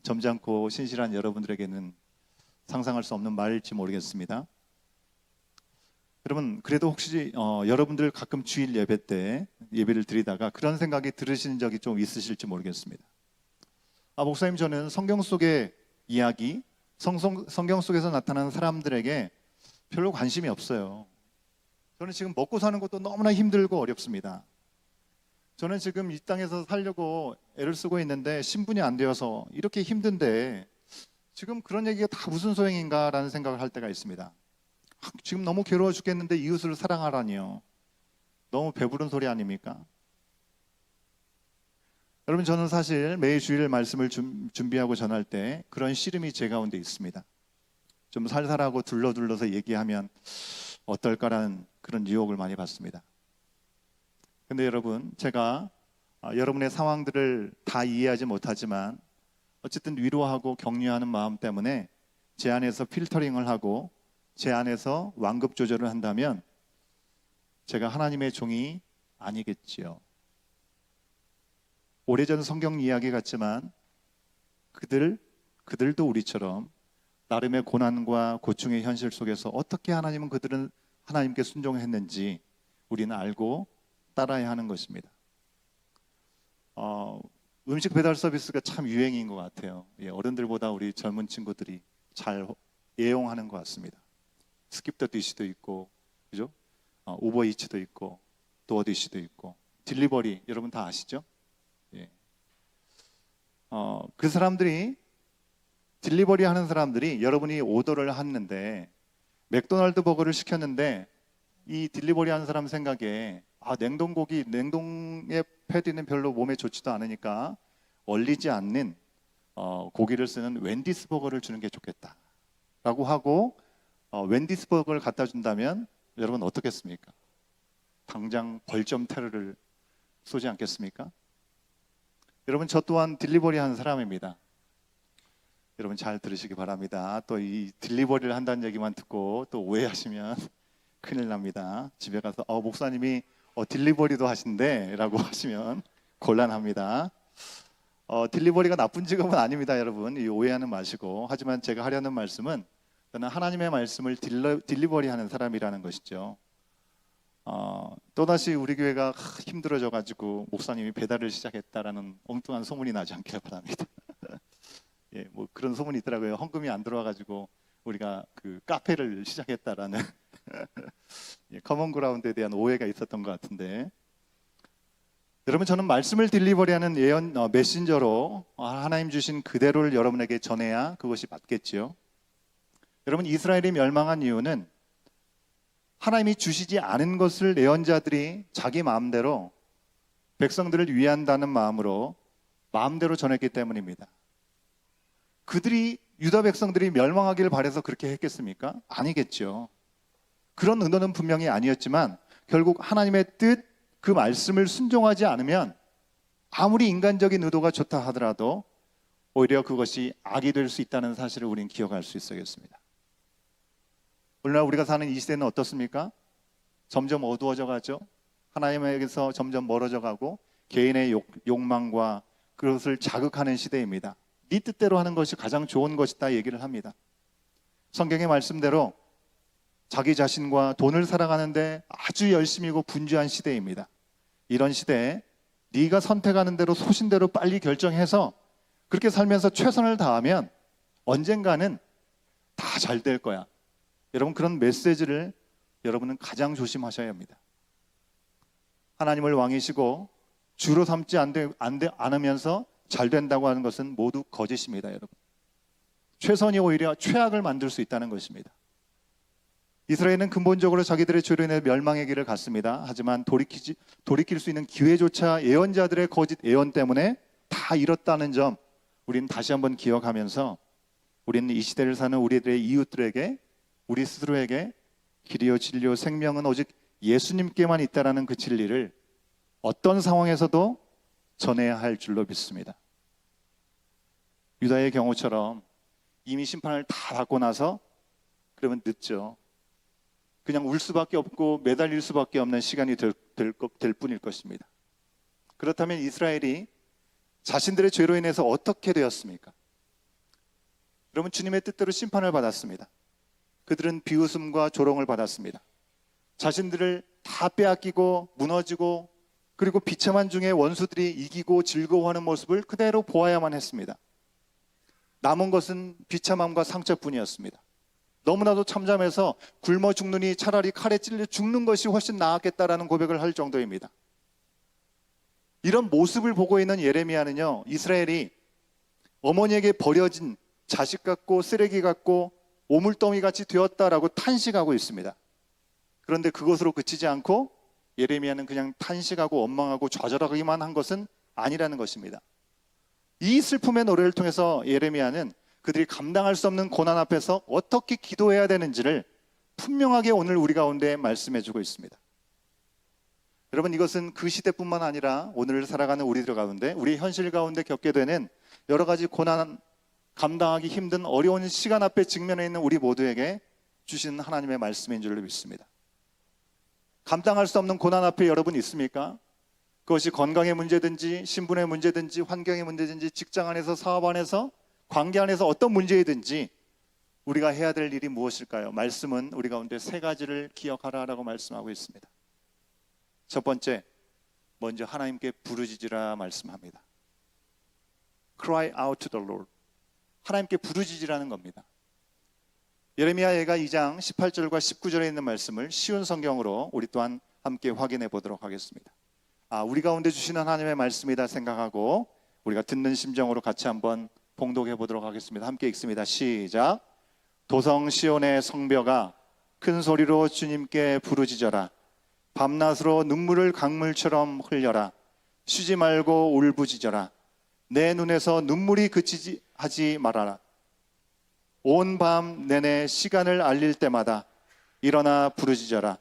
점잖고 신실한 여러분들에게는 상상할 수 없는 말일지 모르겠습니다. 여러분, 그래도 혹시 여러분들 가끔 주일 예배 때 예배를 드리다가 그런 생각이 들으신 적이 좀 있으실지 모르겠습니다. 목사님, 저는 성경 속의 이야기, 성경 속에서 나타나는 사람들에게 별로 관심이 없어요. 저는 지금 먹고 사는 것도 너무나 힘들고 어렵습니다. 저는 지금 이 땅에서 살려고 애를 쓰고 있는데 신분이 안 되어서 이렇게 힘든데 지금 그런 얘기가 다 무슨 소용인가라는 생각을 할 때가 있습니다. 지금 너무 괴로워 죽겠는데 이웃을 사랑하라니요. 너무 배부른 소리 아닙니까? 여러분, 저는 사실 매일 주일 말씀을 준비하고 전할 때 그런 씨름이 제 가운데 있습니다. 좀 살살하고 둘러둘러서 얘기하면 어떨까라는 그런 유혹을 많이 받습니다. 근데 여러분, 제가 여러분의 상황들을 다 이해하지 못하지만 어쨌든 위로하고 격려하는 마음 때문에 제 안에서 필터링을 하고 제 안에서 완급 조절을 한다면 제가 하나님의 종이 아니겠지요. 오래전 성경 이야기 같지만 그들도 우리처럼 나름의 고난과 고충의 현실 속에서 어떻게 그들은 하나님께 순종했는지 우리는 알고 따라야 하는 것입니다. 음식 배달 서비스가 참 유행인 것 같아요. 어른들보다 우리 젊은 친구들이 잘 애용하는 것 같습니다. 스킵 더 디시도 있고, 그죠? 우버이츠도 있고, 도어디시도 있고, 딜리버리 여러분 다 아시죠? 그 사람들이 딜리버리 하는 사람들이 여러분이 오더를 했는데 맥도날드 버거를 시켰는데 이 딜리버리 하는 사람 생각에 냉동고기, 냉동의 패티는 별로 몸에 좋지도 않으니까 얼리지 않는 고기를 쓰는 웬디스 버거를 주는 게 좋겠다라고 하고 웬디스 버거를 갖다 준다면 여러분 어떻겠습니까? 당장 벌점 테러를 쏘지 않겠습니까? 여러분, 저 또한 딜리버리 하는 사람입니다. 여러분 잘 들으시기 바랍니다. 또 이 딜리버리를 한다는 얘기만 듣고 또 오해하시면 큰일 납니다. 집에 가서 목사님이 딜리버리도 하신대 라고 하시면 곤란합니다. 딜리버리가 나쁜 직업은 아닙니다, 여러분. 오해하는 마시고. 하지만 제가 하려는 말씀은 저는 하나님의 말씀을 딜리버리 하는 사람이라는 것이죠. 또다시 우리 교회가 힘들어져 가지고 목사님이 배달을 시작했다라는 엉뚱한 소문이 나지 않기를 바랍니다. 뭐 그런 소문이 있더라고요. 헌금이 안 들어와 가지고 우리가 그 카페를 시작했다라는 커먼 그라운드에 대한 오해가 있었던 것 같은데, 여러분, 저는 말씀을 딜리버리하는 메신저로 하나님 주신 그대로를 여러분에게 전해야 그것이 맞겠지요. 여러분, 이스라엘이 멸망한 이유는 하나님이 주시지 않은 것을 예언자들이 자기 마음대로 백성들을 위한다는 마음으로 마음대로 전했기 때문입니다. 유다 백성들이 멸망하기를 바라서 그렇게 했겠습니까? 아니겠죠. 그런 의도는 분명히 아니었지만 결국 하나님의 뜻, 그 말씀을 순종하지 않으면 아무리 인간적인 의도가 좋다 하더라도 오히려 그것이 악이 될 수 있다는 사실을 우리는 기억할 수 있어야겠습니다. 오늘날 우리가 사는 이 시대는 어떻습니까? 점점 어두워져 가죠. 하나님에게서 점점 멀어져 가고 개인의 욕망과 그것을 자극하는 시대입니다. 네 뜻대로 하는 것이 가장 좋은 것이다 얘기를 합니다. 성경의 말씀대로 자기 자신과 돈을 살아가는데 아주 열심히고 분주한 시대입니다. 이런 시대에 네가 선택하는 대로 소신대로 빨리 결정해서 그렇게 살면서 최선을 다하면 언젠가는 다 잘 될 거야. 여러분, 그런 메시지를 여러분은 가장 조심하셔야 합니다. 하나님을 왕이시고 주로 삼지 않으면서 잘 된다고 하는 것은 모두 거짓입니다, 여러분. 최선이 오히려 최악을 만들 수 있다는 것입니다. 이스라엘은 근본적으로 자기들의 죄로 인해 멸망의 길을 갔습니다. 하지만 돌이킬 수 있는 기회조차 예언자들의 거짓 예언 때문에 다 잃었다는 점 우리는 다시 한번 기억하면서 우리는 이 시대를 사는 우리들의 이웃들에게, 우리 스스로에게 길이요 진리요 생명은 오직 예수님께만 있다라는 그 진리를 어떤 상황에서도 전해야 할 줄로 믿습니다. 유다의 경우처럼 이미 심판을 다 받고 나서 그러면 늦죠. 그냥 울 수밖에 없고 매달릴 수밖에 없는 시간이 될 뿐일 것입니다. 그렇다면 이스라엘이 자신들의 죄로 인해서 어떻게 되었습니까? 여러분, 주님의 뜻대로 심판을 받았습니다. 그들은 비웃음과 조롱을 받았습니다. 자신들을 다 빼앗기고 무너지고 그리고 비참한 중에 원수들이 이기고 즐거워하는 모습을 그대로 보아야만 했습니다. 남은 것은 비참함과 상처뿐이었습니다. 너무나도 참담해서 굶어 죽느니 차라리 칼에 찔려 죽는 것이 훨씬 나았겠다라는 고백을 할 정도입니다. 이런 모습을 보고 있는 예레미야는요, 이스라엘이 어머니에게 버려진 자식 같고 쓰레기 같고 오물더미 같이 되었다라고 탄식하고 있습니다. 그런데 그것으로 그치지 않고 예레미야는 그냥 탄식하고 원망하고 좌절하기만 한 것은 아니라는 것입니다. 이 슬픔의 노래를 통해서 예레미야는 그들이 감당할 수 없는 고난 앞에서 어떻게 기도해야 되는지를 분명하게 오늘 우리 가운데 말씀해 주고 있습니다. 여러분, 이것은 그 시대뿐만 아니라 오늘 살아가는 우리들 가운데, 우리 현실 가운데 겪게 되는 여러 가지 고난, 감당하기 힘든 어려운 시간 앞에 직면해 있는 우리 모두에게 주신 하나님의 말씀인 줄로 믿습니다. 감당할 수 없는 고난 앞에 여러분 있습니까? 그것이 건강의 문제든지 신분의 문제든지 환경의 문제든지 직장 안에서 사업 안에서 관계 안에서 어떤 문제이든지 우리가 해야 될 일이 무엇일까요? 말씀은 우리 가운데 세 가지를 기억하라라고 말씀하고 있습니다. 첫 번째, 먼저 하나님께 부르짖으라 말씀합니다. Cry out to the Lord. 하나님께 부르짖으라는 겁니다. 예레미야가 2장 18절과 19절에 있는 말씀을 쉬운 성경으로 우리 또한 함께 확인해 보도록 하겠습니다. 우리 가운데 주시는 하나님의 말씀이다 생각하고 우리가 듣는 심정으로 같이 한번 봉독해 보도록 하겠습니다. 함께 읽습니다. 시작. 도성 시온의 성벽아, 큰 소리로 주님께 부르짖어라. 밤낮으로 눈물을 강물처럼 흘려라. 쉬지 말고 울부짖어라. 내 눈에서 눈물이 그치지 하지 말아라. 온 밤 내내 시간을 알릴 때마다 일어나 부르짖어라.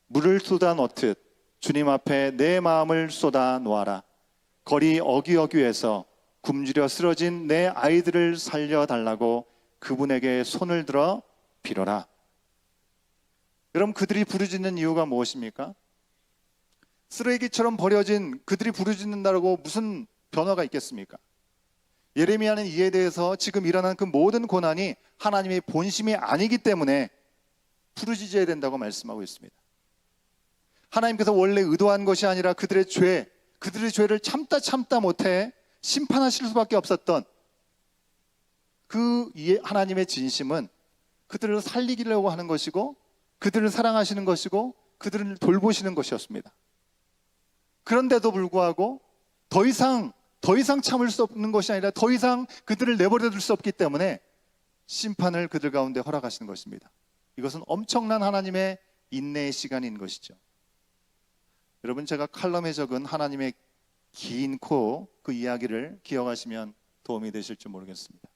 물을 쏟아 놓듯 주님 앞에 내 마음을 쏟아 놓아라. 거리 어귀어귀에서 굶주려 쓰러진 내 아이들을 살려달라고 그분에게 손을 들어 빌어라. 여러분, 그들이 부르짖는 이유가 무엇입니까? 쓰레기처럼 버려진 그들이 부르짖는다고 무슨 변화가 있겠습니까? 예레미야는 이에 대해서 지금 일어난 그 모든 고난이 하나님의 본심이 아니기 때문에 부르짖어야 된다고 말씀하고 있습니다. 하나님께서 원래 의도한 것이 아니라 그들의 죄를 참다 못해 심판하실 수밖에 없었던 그 하나님의 진심은 그들을 살리려고 하는 것이고 그들을 사랑하시는 것이고 그들을 돌보시는 것이었습니다. 그런데도 불구하고 더 이상 참을 수 없는 것이 아니라 더 이상 그들을 내버려 둘 수 없기 때문에 심판을 그들 가운데 허락하시는 것입니다. 이것은 엄청난 하나님의 인내의 시간인 것이죠. 여러분, 제가 칼럼에 적은 하나님의 긴 코 그 이야기를 기억하시면 도움이 되실지 모르겠습니다.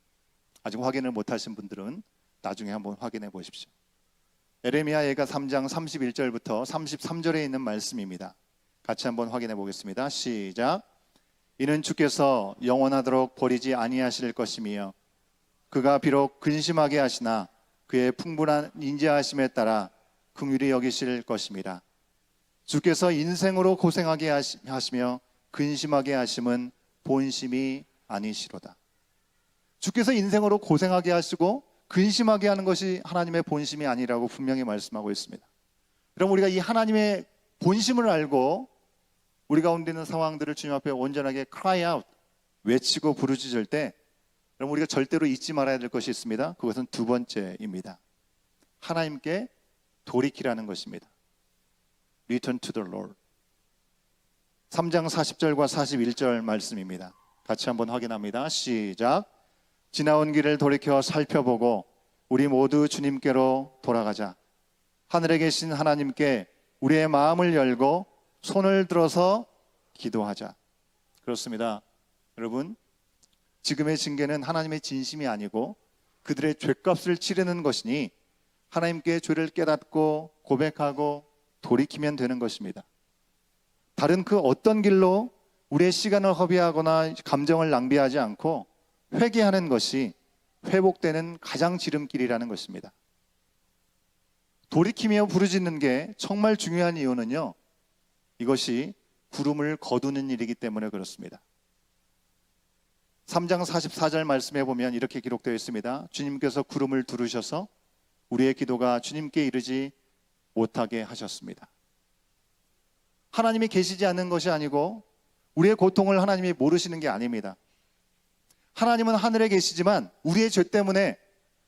아직 확인을 못하신 분들은 나중에 한번 확인해 보십시오. 예레미야 예가 3장 31절부터 33절에 있는 말씀입니다. 같이 한번 확인해 보겠습니다. 시작. 이는 주께서 영원하도록 버리지 아니하실 것이며 그가 비록 근심하게 하시나 그의 풍부한 인자하심에 따라 긍휼히 여기실 것입니다. 주께서 인생으로 고생하게 하시며 근심하게 하심은 본심이 아니시로다. 주께서 인생으로 고생하게 하시고 근심하게 하는 것이 하나님의 본심이 아니라고 분명히 말씀하고 있습니다. 그럼 우리가 이 하나님의 본심을 알고 우리 가운데 있는 상황들을 주님 앞에 온전하게 cry out, 외치고 부르짖을 때 그럼 우리가 절대로 잊지 말아야 될 것이 있습니다. 그것은 두 번째입니다. 하나님께 돌이키라는 것입니다. Return to the Lord. 3장 40절과 41절 말씀입니다. 같이 한번 확인합니다. 시작. 지나온 길을 돌이켜 살펴보고 우리 모두 주님께로 돌아가자. 하늘에 계신 하나님께 우리의 마음을 열고 손을 들어서 기도하자. 그렇습니다. 여러분, 지금의 징계는 하나님의 진심이 아니고 그들의 죄값을 치르는 것이니 하나님께 죄를 깨닫고 고백하고 돌이키면 되는 것입니다. 다른 그 어떤 길로 우리의 시간을 허비하거나 감정을 낭비하지 않고 회개하는 것이 회복되는 가장 지름길이라는 것입니다. 돌이키며 부르짖는 게 정말 중요한 이유는요, 이것이 구름을 거두는 일이기 때문에 그렇습니다. 3장 44절 말씀에 보면 이렇게 기록되어 있습니다. 주님께서 구름을 두르셔서 우리의 기도가 주님께 이르지 못하게 하셨습니다. 하나님이 계시지 않는 것이 아니고 우리의 고통을 하나님이 모르시는 게 아닙니다. 하나님은 하늘에 계시지만 우리의 죄 때문에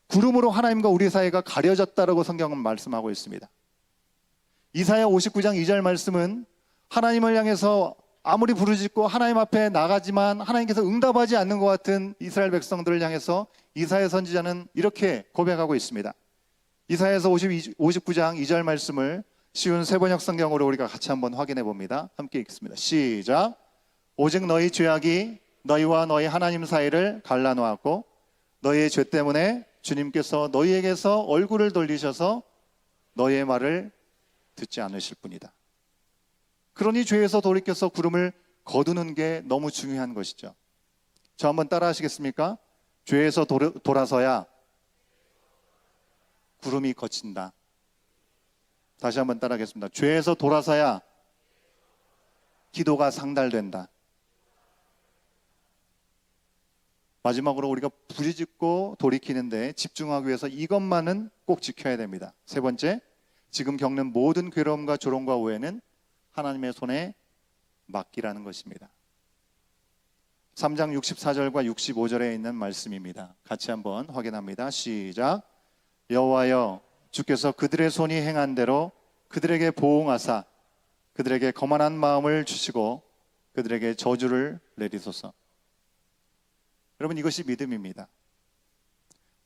구름으로 하나님과 우리 사이가 가려졌다라고 성경은 말씀하고 있습니다. 이사야 59장 2절 말씀은 하나님을 향해서 아무리 부르짖고 하나님 앞에 나가지만 하나님께서 응답하지 않는 것 같은 이스라엘 백성들을 향해서 이사야 선지자는 이렇게 고백하고 있습니다. 이사야서 59장 2절 말씀을 쉬운 세번역 성경으로 우리가 같이 한번 확인해 봅니다. 함께 읽습니다. 시작. 오직 너희 죄악이 너희와 너희 하나님 사이를 갈라놓았고 너희의 죄 때문에 주님께서 너희에게서 얼굴을 돌리셔서 너희의 말을 듣지 않으실 뿐이다. 그러니 죄에서 돌이켜서 구름을 거두는 게 너무 중요한 것이죠. 저 한번 따라 하시겠습니까? 죄에서 돌아서야 구름이 거친다. 다시 한번 따라 하겠습니다. 죄에서 돌아서야 기도가 상달된다. 마지막으로 우리가 부르짖고 돌이키는데 집중하기 위해서 이것만은 꼭 지켜야 됩니다. 세 번째, 지금 겪는 모든 괴로움과 조롱과 오해는 하나님의 손에 맡기라는 것입니다. 3장 64절과 65절에 있는 말씀입니다. 같이 한번 확인합니다. 시작. 여호와여, 주께서 그들의 손이 행한 대로 그들에게 보응하사 그들에게 거만한 마음을 주시고 그들에게 저주를 내리소서. 여러분, 이것이 믿음입니다.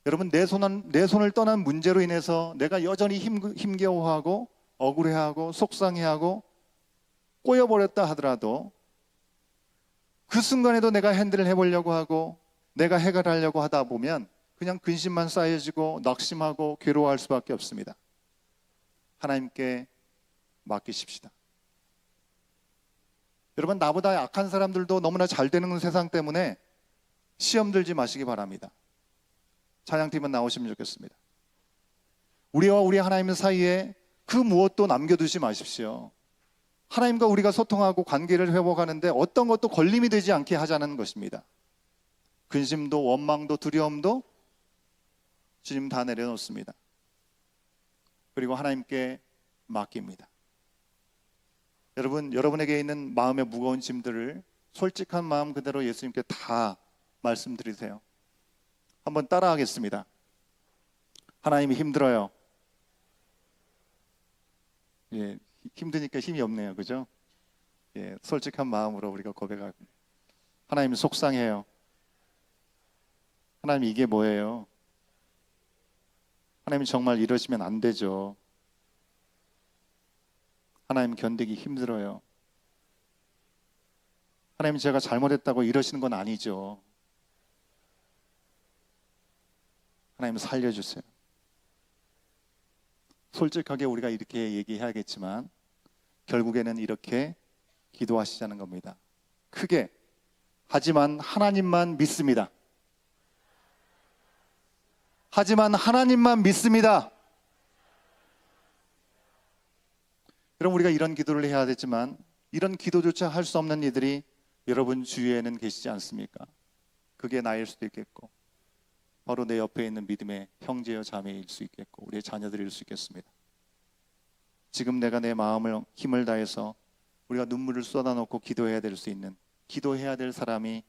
여러분, 내 손을 떠난 문제로 인해서 내가 여전히 힘겨워하고 억울해하고 속상해하고 꼬여버렸다 하더라도 그 순간에도 내가 핸들을 해보려고 하고 내가 해결하려고 하다 보면 그냥 근심만 쌓여지고 낙심하고 괴로워할 수밖에 없습니다. 하나님께 맡기십시다. 여러분, 나보다 약한 사람들도 너무나 잘 되는 세상 때문에 시험 들지 마시기 바랍니다. 찬양팀은 나오시면 좋겠습니다. 우리와 우리 하나님 사이에 그 무엇도 남겨두지 마십시오. 하나님과 우리가 소통하고 관계를 회복하는데 어떤 것도 걸림이 되지 않게 하자는 것입니다. 근심도 원망도 두려움도 주님 다 내려놓습니다. 그리고 하나님께 맡깁니다. 여러분, 여러분에게 있는 마음의 무거운 짐들을 솔직한 마음 그대로 예수님께 다 말씀드리세요. 한번 따라하겠습니다. 하나님이 힘들어요. 예, 힘드니까 힘이 없네요. 그죠? 예, 솔직한 마음으로 우리가 고백하고. 하나님 속상해요. 하나님 이게 뭐예요? 하나님 정말 이러시면 안 되죠. 하나님 견디기 힘들어요. 하나님 제가 잘못했다고 이러시는 건 아니죠. 하나님 살려주세요. 솔직하게 우리가 이렇게 얘기해야겠지만 결국에는 이렇게 기도하시자는 겁니다. 크게. 하지만 하나님만 믿습니다. 하지만 하나님만 믿습니다. 여러분, 우리가 이런 기도를 해야 되지만 이런 기도조차 할 수 없는 이들이 여러분 주위에는 계시지 않습니까? 그게 나일 수도 있겠고 바로 내 옆에 있는 믿음의 형제여 자매일 수 있겠고 우리의 자녀들일 수 있겠습니다. 지금 내가 내 마음을 힘을 다해서 우리가 눈물을 쏟아놓고 기도해야 될 수 있는, 기도해야 될 사람이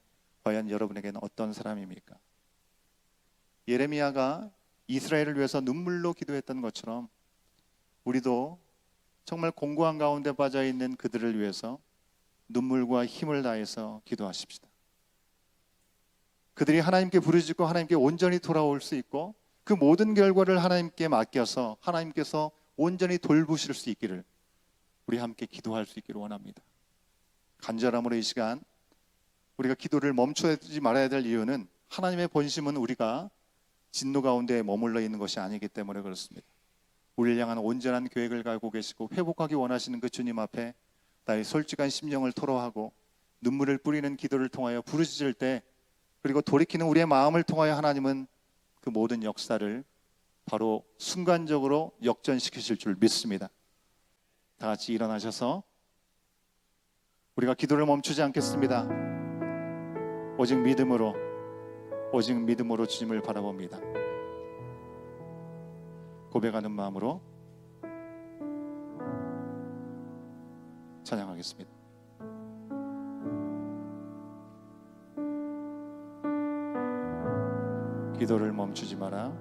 과연 여러분에게는 어떤 사람입니까? 예레미야가 이스라엘을 위해서 눈물로 기도했던 것처럼 우리도 정말 공고한 가운데 빠져 있는 그들을 위해서 눈물과 힘을 다해서 기도하십시다. 그들이 하나님께 부르짖고 하나님께 온전히 돌아올 수 있고 그 모든 결과를 하나님께 맡겨서 하나님께서 온전히 돌보실 수 있기를 우리 함께 기도할 수 있기를 원합니다. 간절함으로 이 시간 우리가 기도를 멈추지 말아야 될 이유는 하나님의 본심은 우리가 진노 가운데 머물러 있는 것이 아니기 때문에 그렇습니다. 우리를 향한 온전한 계획을 가지고 계시고 회복하기 원하시는 그 주님 앞에 나의 솔직한 심령을 토로하고 눈물을 뿌리는 기도를 통하여 부르짖을 때 그리고 돌이키는 우리의 마음을 통하여 하나님은 그 모든 역사를 바로 순간적으로 역전시키실 줄 믿습니다. 다 같이 일어나셔서 우리가 기도를 멈추지 않겠습니다. 오직 믿음으로 주님을 바라봅니다. 고백하는 마음으로 찬양하겠습니다. 기도를 멈추지 마라.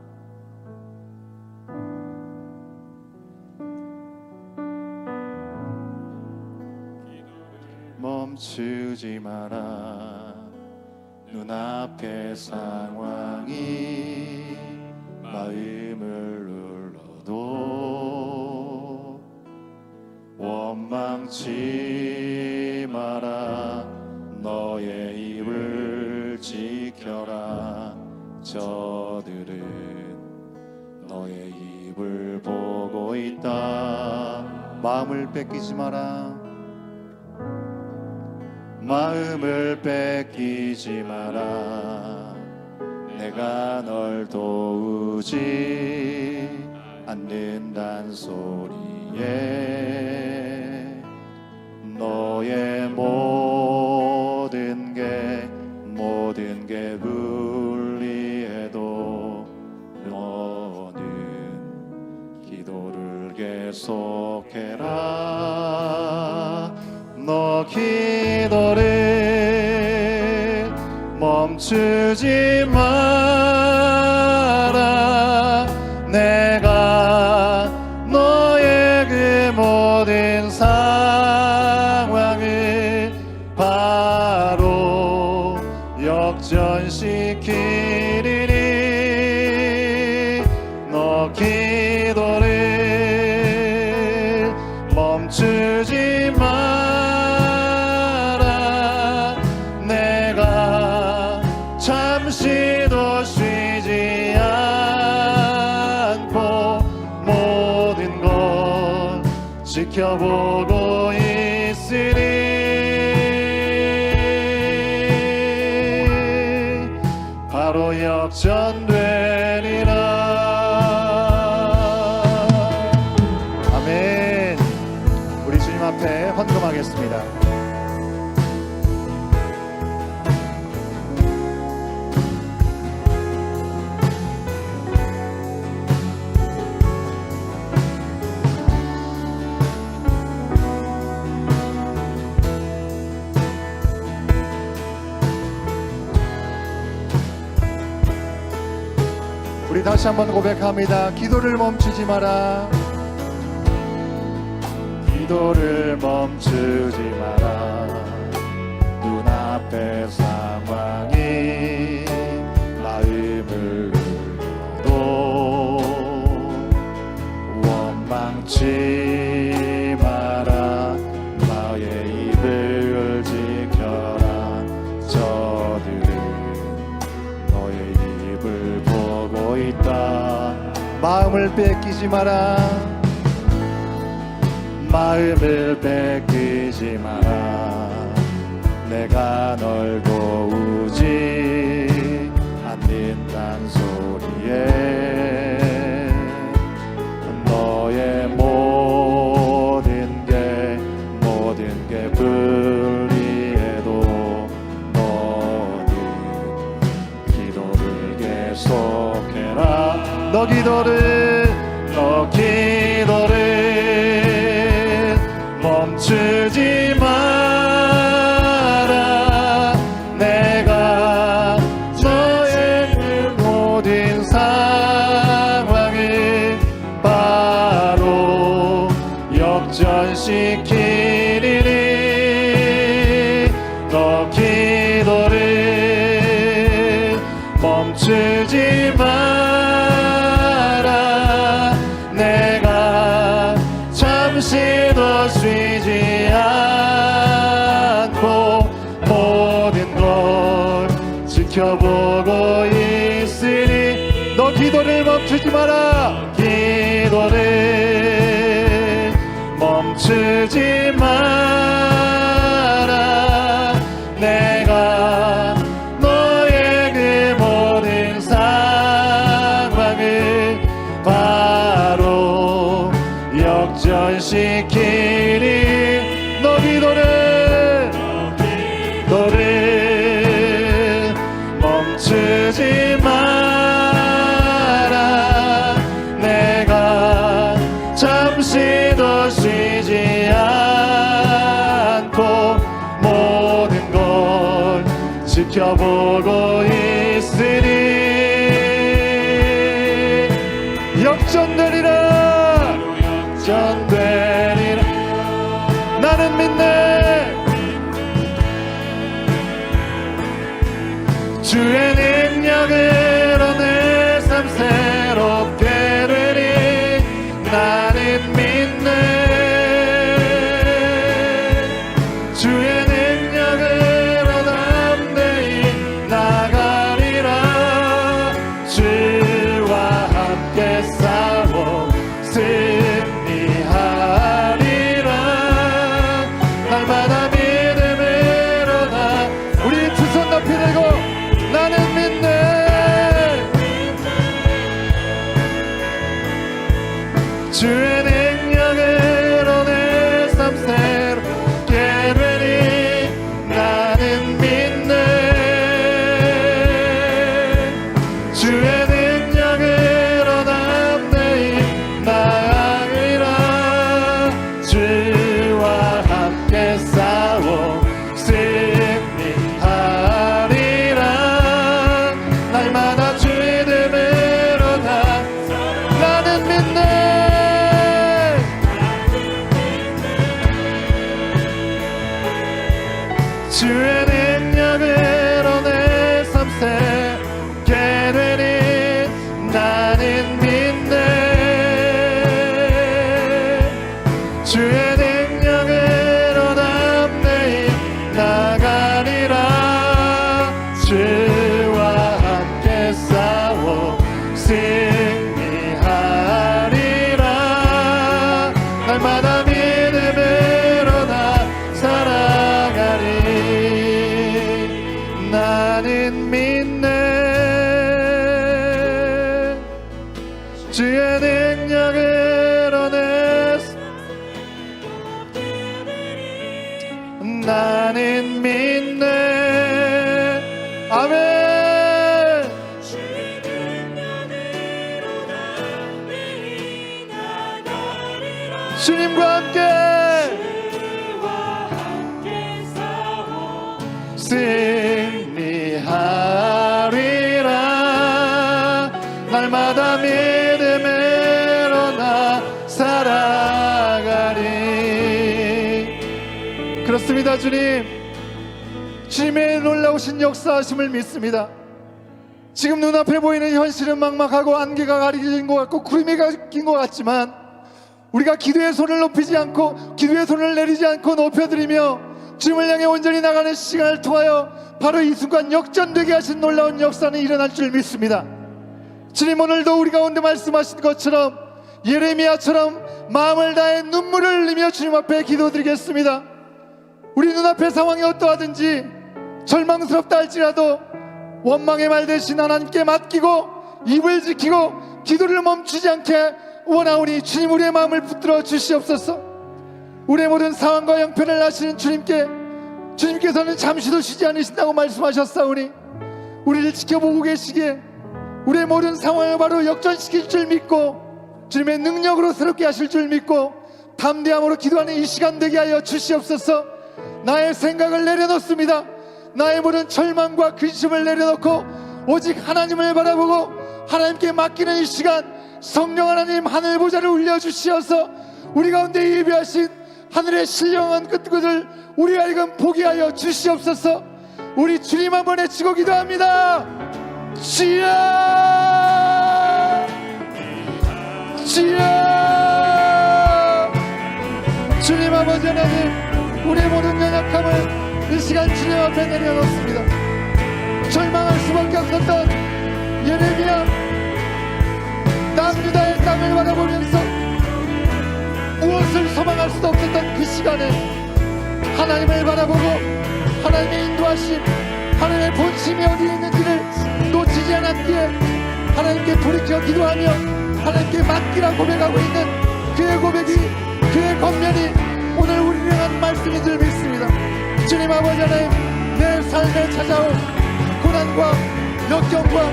멈추지 마라. 눈앞의 상황이 마음을 눌러도 원망치 마라. 너의 입을 지켜라. 저들은 너의 입을 보고 있다. 마음을 뺏기지 마라. 마음을 뺏기지 마라. 내가 널 도우지 않는단 소리에 너의 모든 게 불리해도 너는 기도를 계속해라. 너 기도를 멈추지 마라. 내가 너의 그 모든 상황을 바로 역전시키리니 너 기도를 멈추지 마라. 잠시도 쉬지 않고 모든 걸 지켜보고 있으니 바로 역전되리라. 아멘. 우리 주님 앞에 헌금하겠습니다. 우리 다시 한번 고백합니다. 기도를 멈추지 마라. 기도를 멈추지 마라. 눈앞의 상황이 마음을 눌러도 원망치 마라. 나의 입을 지켜라. 저들은 너의 입을 보고 있다. 마음을 뺏기지 마라. 마음을 뺏기지 마라. 내가 널 도우지 않는단 소리에 너의 모든 게 불리해도 너는 기도를 계속해라. 너 기도를 멈추지 마라. 내가 너의 그 모든 상황을 바로 역전시키리니 너 기도를 멈추지 마라. 내가 잠시도 쉬지 않고 모든 걸 지켜보고 있으니 너 기도를 멈추지 마라. 기도를 멈추지 마라. 내가 너의 그 모든 상황을 바로 역전시키니 너 기도를 멈추지 마라. 내가 잠시도 쉬지 않고 모든 걸 지켜보고 있으니 역전되리라. 역전되리라. 나는 믿네. 주의 능력으로 내 삶 새롭게 되리. 나는 믿네. 주의 능력으로 담대히 나가리라. 주와 함께 싸워 승리하리라. 날마다 믿음으로 나 우리 두 손 높이 들고 나는 믿네. 주의 능력으로 내 삶 새롭게 되리. 나는 믿네. 주의 능력으로 담대히 나아가리라. 주와 함께 싸워 승리하리라. 날마다 주의 믿음으로 나 나는 믿네. 주의 능력으로 내 삶 새롭게 되니 나는 믿네. 주의 능력으로 담대히 나가리라. 주와 함께 싸워 승리하리라. 날마다 믿음으로 나 살아가리. 나는 믿네. 주의 능력으로 내 나는 믿네. 아멘. 주님과 함께 승리하리라. 날마다 믿음으로 나 살아가리. 그렇습니다. 주님의 놀라우신 역사하심을 믿습니다. 지금 눈앞에 보이는 현실은 막막하고 안개가 가리진 것 같고 구름이 낀 것 같지만 우리가 기도의 손을 높이지 않고 기도의 손을 내리지 않고 높여드리며 주님을 향해 온전히 나가는 시간을 통하여 바로 이 순간 역전되게 하신 놀라운 역사는 일어날 줄 믿습니다. 주님, 오늘도 우리 가운데 말씀하신 것처럼 예레미야처럼 마음을 다해 눈물을 흘리며 주님 앞에 기도드리겠습니다. 우리 눈앞의 상황이 어떠하든지 절망스럽다 할지라도 원망의 말 대신 하나님께 맡기고 입을 지키고 기도를 멈추지 않게 원하오니 주님, 우리의 마음을 붙들어 주시옵소서. 우리의 모든 상황과 형편을 아시는 주님께서는 잠시도 쉬지 않으신다고 말씀하셨사오니 우리를 지켜보고 계시기에 우리의 모든 상황을 바로 역전시킬 줄 믿고 주님의 능력으로 새롭게 하실 줄 믿고 담대함으로 기도하는 이 시간 되게 하여 주시옵소서. 나의 생각을 내려놓습니다. 나의 모든 절망과 근심을 내려놓고 오직 하나님을 바라보고 하나님께 맡기는 이 시간, 성령 하나님 하늘 보좌를 울려주시어서 우리 가운데 예비하신 하늘의 신령한 끝을 우리 알금 보게 하여 주시옵소서. 우리 주님 한번 외치고 기도합니다. 주여 주여 주님 아버지 하나님, 우리의 모든 연약함을 이 시간 주님 앞에 내려놓습니다. 절망할 수밖에 없었던 예레미야, 남유다의 땅을 바라보면서 무엇을 소망할 수도 없었던 그 시간에 하나님을 바라보고 하나님의 인도하심, 하나님의 본심이 어디에 있는지를 놓치지 않았기에 하나님께 돌이켜 기도하며 하나님께 맡기라 고백하고 있는 그의 고백이, 그의 권면이 오늘 우리를 향한 말씀인 줄 믿습니다. 주님 아버지 하나님, 내 삶에 찾아온 고난과 역경과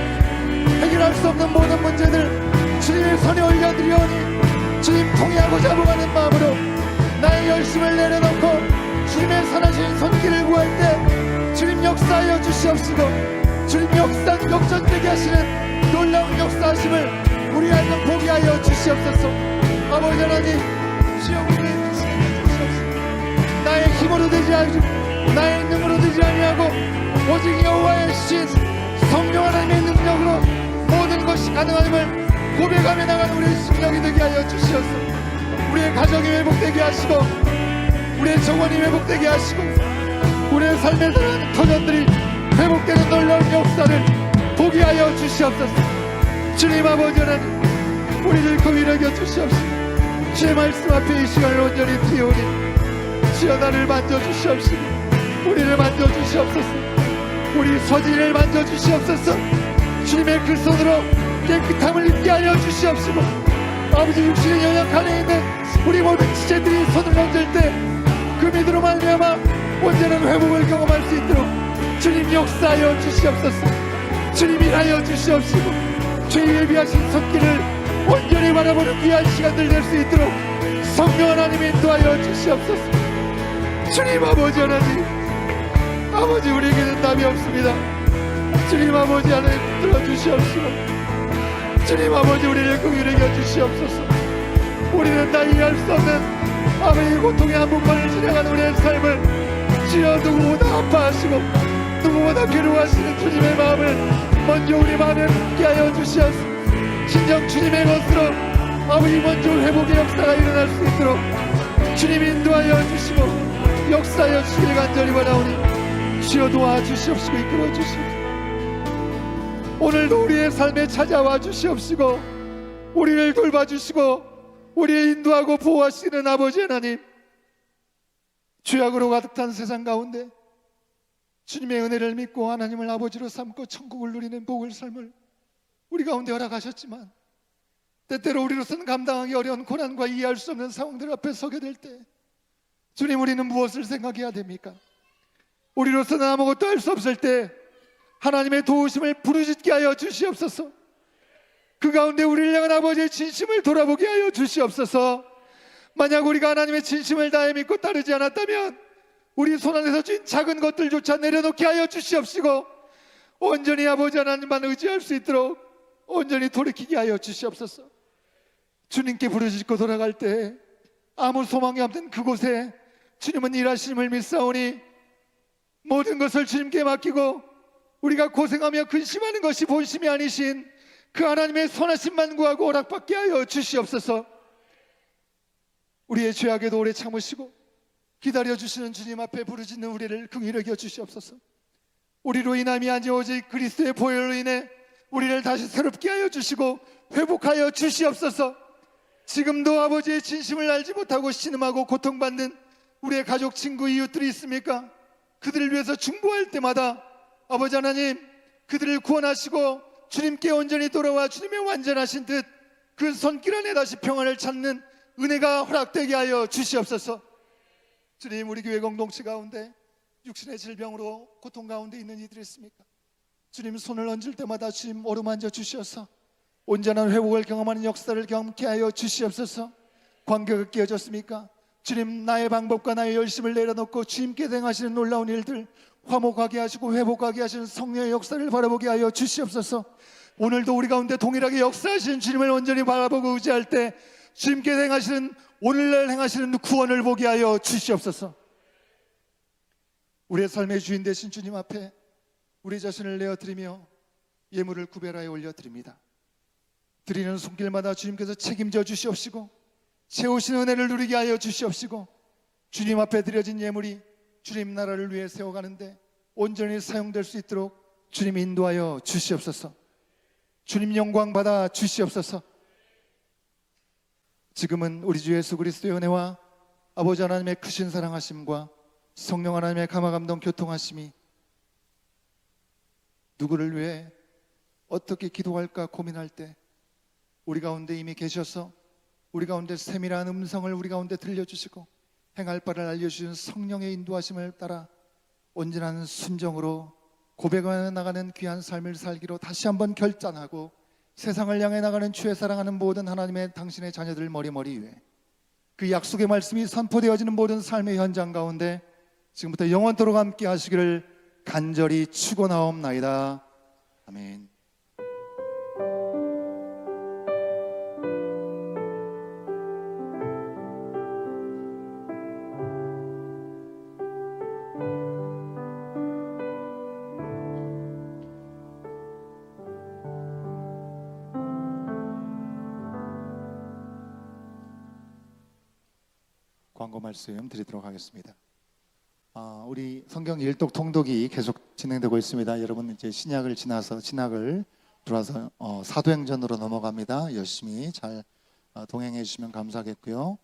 해결할 수 없는 모든 문제들 주님의 손에 올려드리오니 주님 통해하고 잡아가는 마음으로 나의 열심을 내려놓고 주님의 선하신 손길을 구할 때 주님 역사하여 주시옵시고, 주님 역전되게 하시는 놀라운 역사하심을 우리 안에 보게 하여 주시옵소서. 아버지 하나님, 주여 우리의 뜻을 주시옵소서. 나의 힘으로 되지 아니하고 나의 능으로 되지 아니하고 오직 여호와의 신 성령 하나님의 능력으로 모든 것이 가능함을 고백하며 나가는 우리의 심령이 되게 하여 주시옵소서. 우리의 가정이 회복되게 하시고 우리의 정원이 회복되게 하시고 우리의 삶의 터전들이 회복되는 놀라운 역사를 보게 하여 주시옵소서. 주님 아버지 하나님, 우리를 긍휼히 여겨 주시옵소서. 주의 말씀 앞에 이 시간을 온전히 드리오니 주여 나를 만져주시옵시고 우리를 만져주시옵소서. 우리 서진을 만져주시옵소서. 주님의 그 손으로 깨끗함을 입게 하여 주시옵시고, 아버지 육신의 연약 안에 있는 우리 모든 지체들이 손을 얹을 때 그 믿음으로 말미암아 언제나 회복을 경험할 수 있도록 주님 역사하여 주시옵소서. 주님 일하여 주시옵시고 죄에 비하신 손길을 온전히 바라보는 귀한 시간들 될 수 있도록 성령 하나님 인도하여 주시옵소서. 주님 아버지 하나님, 아버지 우리에게는 답이 없습니다. 주님 아버지 하나님 들어주시옵시고 주님 아버지 우리를 긍휼히 여겨 주시옵소서. 우리는 다 이해할 수 없는 아버지 고통의 한복판을 지나가는 우리의 삶을 주여 누구보다 아파하시고 누구보다 괴로워하시는 주님의 마음을 먼저 우리 마음에 품게 하여 주시옵소서. 진정 주님의 것으로 아버지 먼저 회복의 역사가 일어날 수 있도록 주님 인도하여 주시고 역사하여 주시길 간절히 바라오니 주여 도와주시옵시고 이끌어 주시옵소서. 오늘도 우리의 삶에 찾아와 주시옵시고 우리를 돌봐주시고 우리를 인도하고 보호하시는 아버지 하나님, 죄악으로 가득 찬 세상 가운데 주님의 은혜를 믿고 하나님을 아버지로 삼고 천국을 누리는 복을 삶을 우리 가운데 허락하셨지만 때때로 우리로서는 감당하기 어려운 고난과 이해할 수 없는 상황들 앞에 서게 될 때 주님, 우리는 무엇을 생각해야 됩니까? 우리로서는 아무것도 할 수 없을 때 하나님의 도우심을 부르짖게 하여 주시옵소서. 그 가운데 우리를 향한 아버지의 진심을 돌아보게 하여 주시옵소서. 만약 우리가 하나님의 진심을 다해 믿고 따르지 않았다면 우리 손안에서 쥔 작은 것들조차 내려놓게 하여 주시옵시고 온전히 아버지 하나님만 의지할 수 있도록 온전히 돌이키게 하여 주시옵소서. 주님께 부르짖고 돌아갈 때 아무 소망이 없는 그곳에 주님은 일하심을 믿사오니 모든 것을 주님께 맡기고 우리가 고생하며 근심하는 것이 본심이 아니신 그 하나님의 선하심만 구하고 허락받게 하여 주시옵소서. 우리의 죄악에도 오래 참으시고 기다려주시는 주님 앞에 부르짖는 우리를 긍휼히 여겨 주시옵소서. 우리로 인함이 아니오 오직 그리스도의 보혈로 인해 우리를 다시 새롭게 하여 주시고 회복하여 주시옵소서. 지금도 아버지의 진심을 알지 못하고 신음하고 고통받는 우리의 가족, 친구, 이웃들이 있습니까? 그들을 위해서 중보할 때마다 아버지 하나님, 그들을 구원하시고 주님께 온전히 돌아와 주님의 완전하신 듯 그 손길 안에 다시 평안을 찾는 은혜가 허락되게 하여 주시옵소서. 주님, 우리 교회 공동체 가운데 육신의 질병으로 고통 가운데 있는 이들이 있습니까? 주님, 손을 얹을 때마다 주님 어루만져 주시어서 온전한 회복을 경험하는 역사를 경험케 하여 주시옵소서. 관계가 깨어졌습니까? 주님, 나의 방법과 나의 열심을 내려놓고 주님께 행하시는 놀라운 일들 화목하게 하시고 회복하게 하시는 성령의 역사를 바라보게 하여 주시옵소서. 오늘도 우리 가운데 동일하게 역사하시는 주님을 온전히 바라보고 의지할 때 주님께 행하시는 오늘날 행하시는 구원을 보게 하여 주시옵소서. 우리의 삶의 주인 되신 주님 앞에 우리 자신을 내어드리며 예물을 구별하여 올려드립니다. 드리는 손길마다 주님께서 책임져 주시옵시고 채우신 은혜를 누리게 하여 주시옵시고 주님 앞에 드려진 예물이 주님 나라를 위해 세워가는데 온전히 사용될 수 있도록 주님 인도하여 주시옵소서. 주님 영광 받아 주시옵소서. 지금은 우리 주 예수 그리스도의 은혜와 아버지 하나님의 크신 사랑하심과 성령 하나님의 감화감동 교통하심이 누구를 위해 어떻게 기도할까 고민할 때 우리 가운데 이미 계셔서 우리 가운데 세밀한 음성을 우리 가운데 들려주시고 행할 바를 알려주신 성령의 인도하심을 따라 온전한 순종으로 고백하며 나가는 귀한 삶을 살기로 다시 한번 결단하고 세상을 향해 나가는 주의 사랑하는 모든 하나님의 당신의 자녀들 머리머리 위에 그 약속의 말씀이 선포되어지는 모든 삶의 현장 가운데 지금부터 영원토록 함께 하시기를 간절히 축원하옵나이다. 아멘. 광고 말씀 드리도록 하겠습니다. 우리 성경 일독 통독이 계속 진행되고 있습니다. 여러분 이제 신약을 지나서 신학을 들어와서 사도행전으로 넘어갑니다. 열심히 잘 동행해 주시면 감사하겠고요.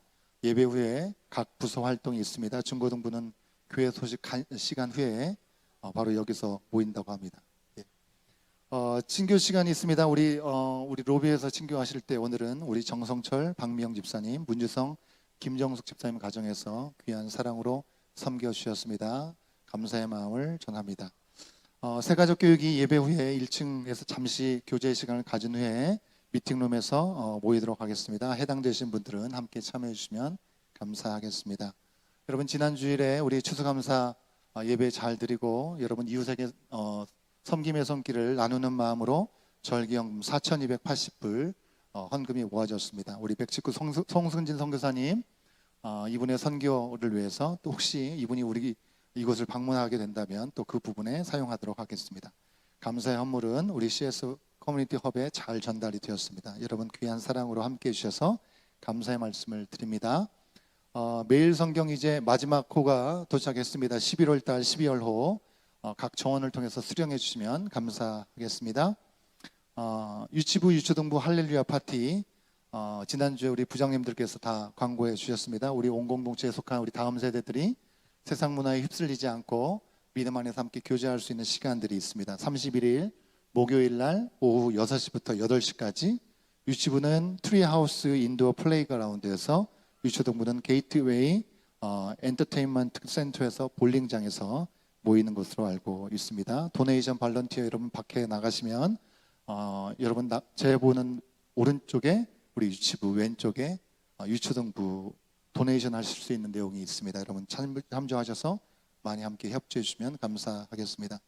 예배 후에 각 부서 활동이 있습니다. 중고등부는 교회 소식 시간 후에 바로 여기서 모인다고 합니다. 예. 친교 시간이 있습니다. 우리 로비에서 친교하실 때 오늘은 우리 정성철, 박미영 집사님, 문주성, 김정숙 집사님 가정에서 귀한 사랑으로 섬겨주셨습니다. 감사의 마음을 전합니다. 새가족 교육이 예배 후에 1층에서 잠시 교제 시간을 가진 후에 미팅룸에서 모이도록 하겠습니다. 해당되신 분들은 함께 참여해 주시면 감사하겠습니다. 여러분 지난 주일에 우리 추수감사 예배 잘 드리고 여러분 이웃에게 섬김의 손길을 나누는 마음으로 절기연금 4,280불 헌금이 모아졌습니다. 우리 119 송승진 선교사님 이분의 선교를 위해서 또 혹시 이분이 우리 이곳을 방문하게 된다면 또 그 부분에 사용하도록 하겠습니다. 감사의 헌물은 우리 CS 커뮤니티 헙에 잘 전달이 되었습니다. 여러분 귀한 사랑으로 함께해 주셔서 감사의 말씀을 드립니다. 매일 성경 이제 마지막 호가 도착했습니다. 11월 달 12월호 각 정원을 통해서 수령해 주시면 감사하겠습니다. 유치부 유초등부 할렐루야 파티 지난주에 우리 부장님들께서 다 광고해 주셨습니다. 우리 온공동체에 속한 우리 다음 세대들이 세상 문화에 휩쓸리지 않고 믿음 안에서 함께 교제할 수 있는 시간들이 있습니다. 31일 목요일 날 오후 6시부터 8시까지 유치부는 트리하우스 인도어 플레이그라운드에서 유초등부는 게이트웨이 엔터테인먼트 센터에서 볼링장에서 모이는 것으로 알고 있습니다. 도네이션 발런티어 여러분 밖에 나가시면 여러분 제 보는 오른쪽에 우리 유치부 왼쪽에 유초등부 도네이션 하실 수 있는 내용이 있습니다. 여러분 참조하셔서 많이 함께 협조해 주시면 감사하겠습니다.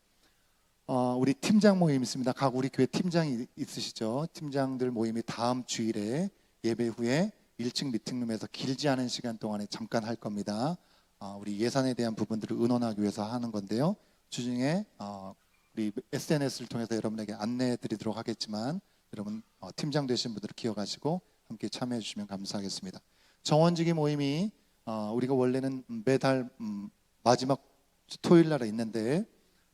우리 팀장 모임 있습니다. 각 우리 교회 팀장이 있으시죠? 팀장들 모임이 다음 주일에 예배 후에 1층 미팅룸에서 길지 않은 시간 동안에 잠깐 할 겁니다. 우리 예산에 대한 부분들을 의논하기 위해서 하는 건데요. 주중에 우리 SNS를 통해서 여러분에게 안내해 드리도록 하겠지만 여러분 팀장 되신 분들을 기억하시고 함께 참여해 주시면 감사하겠습니다. 정원지기 모임이 우리가 원래는 매달 마지막 토요일 날에 있는데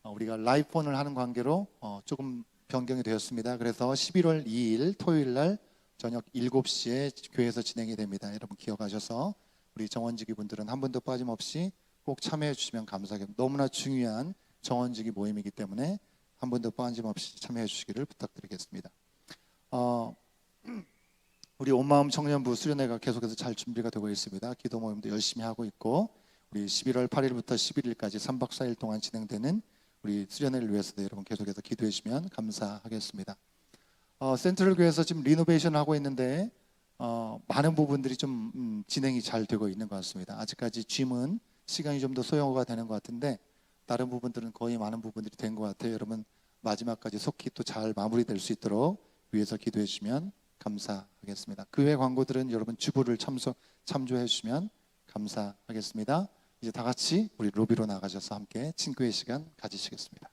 우리가 라이브폰을 하는 관계로 조금 변경이 되었습니다. 그래서 11월 2일 토요일 날 저녁 7시에 교회에서 진행이 됩니다. 여러분 기억하셔서 우리 정원지기 분들은 한 분도 빠짐없이 꼭 참여해 주시면 감사하겠습니다. 너무나 중요한 정원지기 모임이기 때문에 한 분도 빠짐없이 참여해 주시기를 부탁드리겠습니다. 우리 온마음 청년부 수련회가 계속해서 잘 준비가 되고 있습니다. 기도 모임도 열심히 하고 있고 우리 11월 8일부터 11일까지 3박 4일 동안 진행되는 우리 수련회를 위해서도 여러분 계속해서 기도해 주시면 감사하겠습니다. 센트럴 교회에서 지금 리노베이션을 하고 있는데 많은 부분들이 좀 진행이 잘 되고 있는 것 같습니다. 아직까지 짐은 시간이 좀 더 소요가 되는 것 같은데 다른 부분들은 거의 많은 부분들이 된 것 같아요. 여러분 마지막까지 속히 또 잘 마무리될 수 있도록 위해서 기도해 주시면 감사하겠습니다. 그 외 광고들은 여러분 주부를 참조해 주시면 감사하겠습니다. 이제 다 같이 우리 로비로 나가셔서 함께 친구의 시간 가지시겠습니다.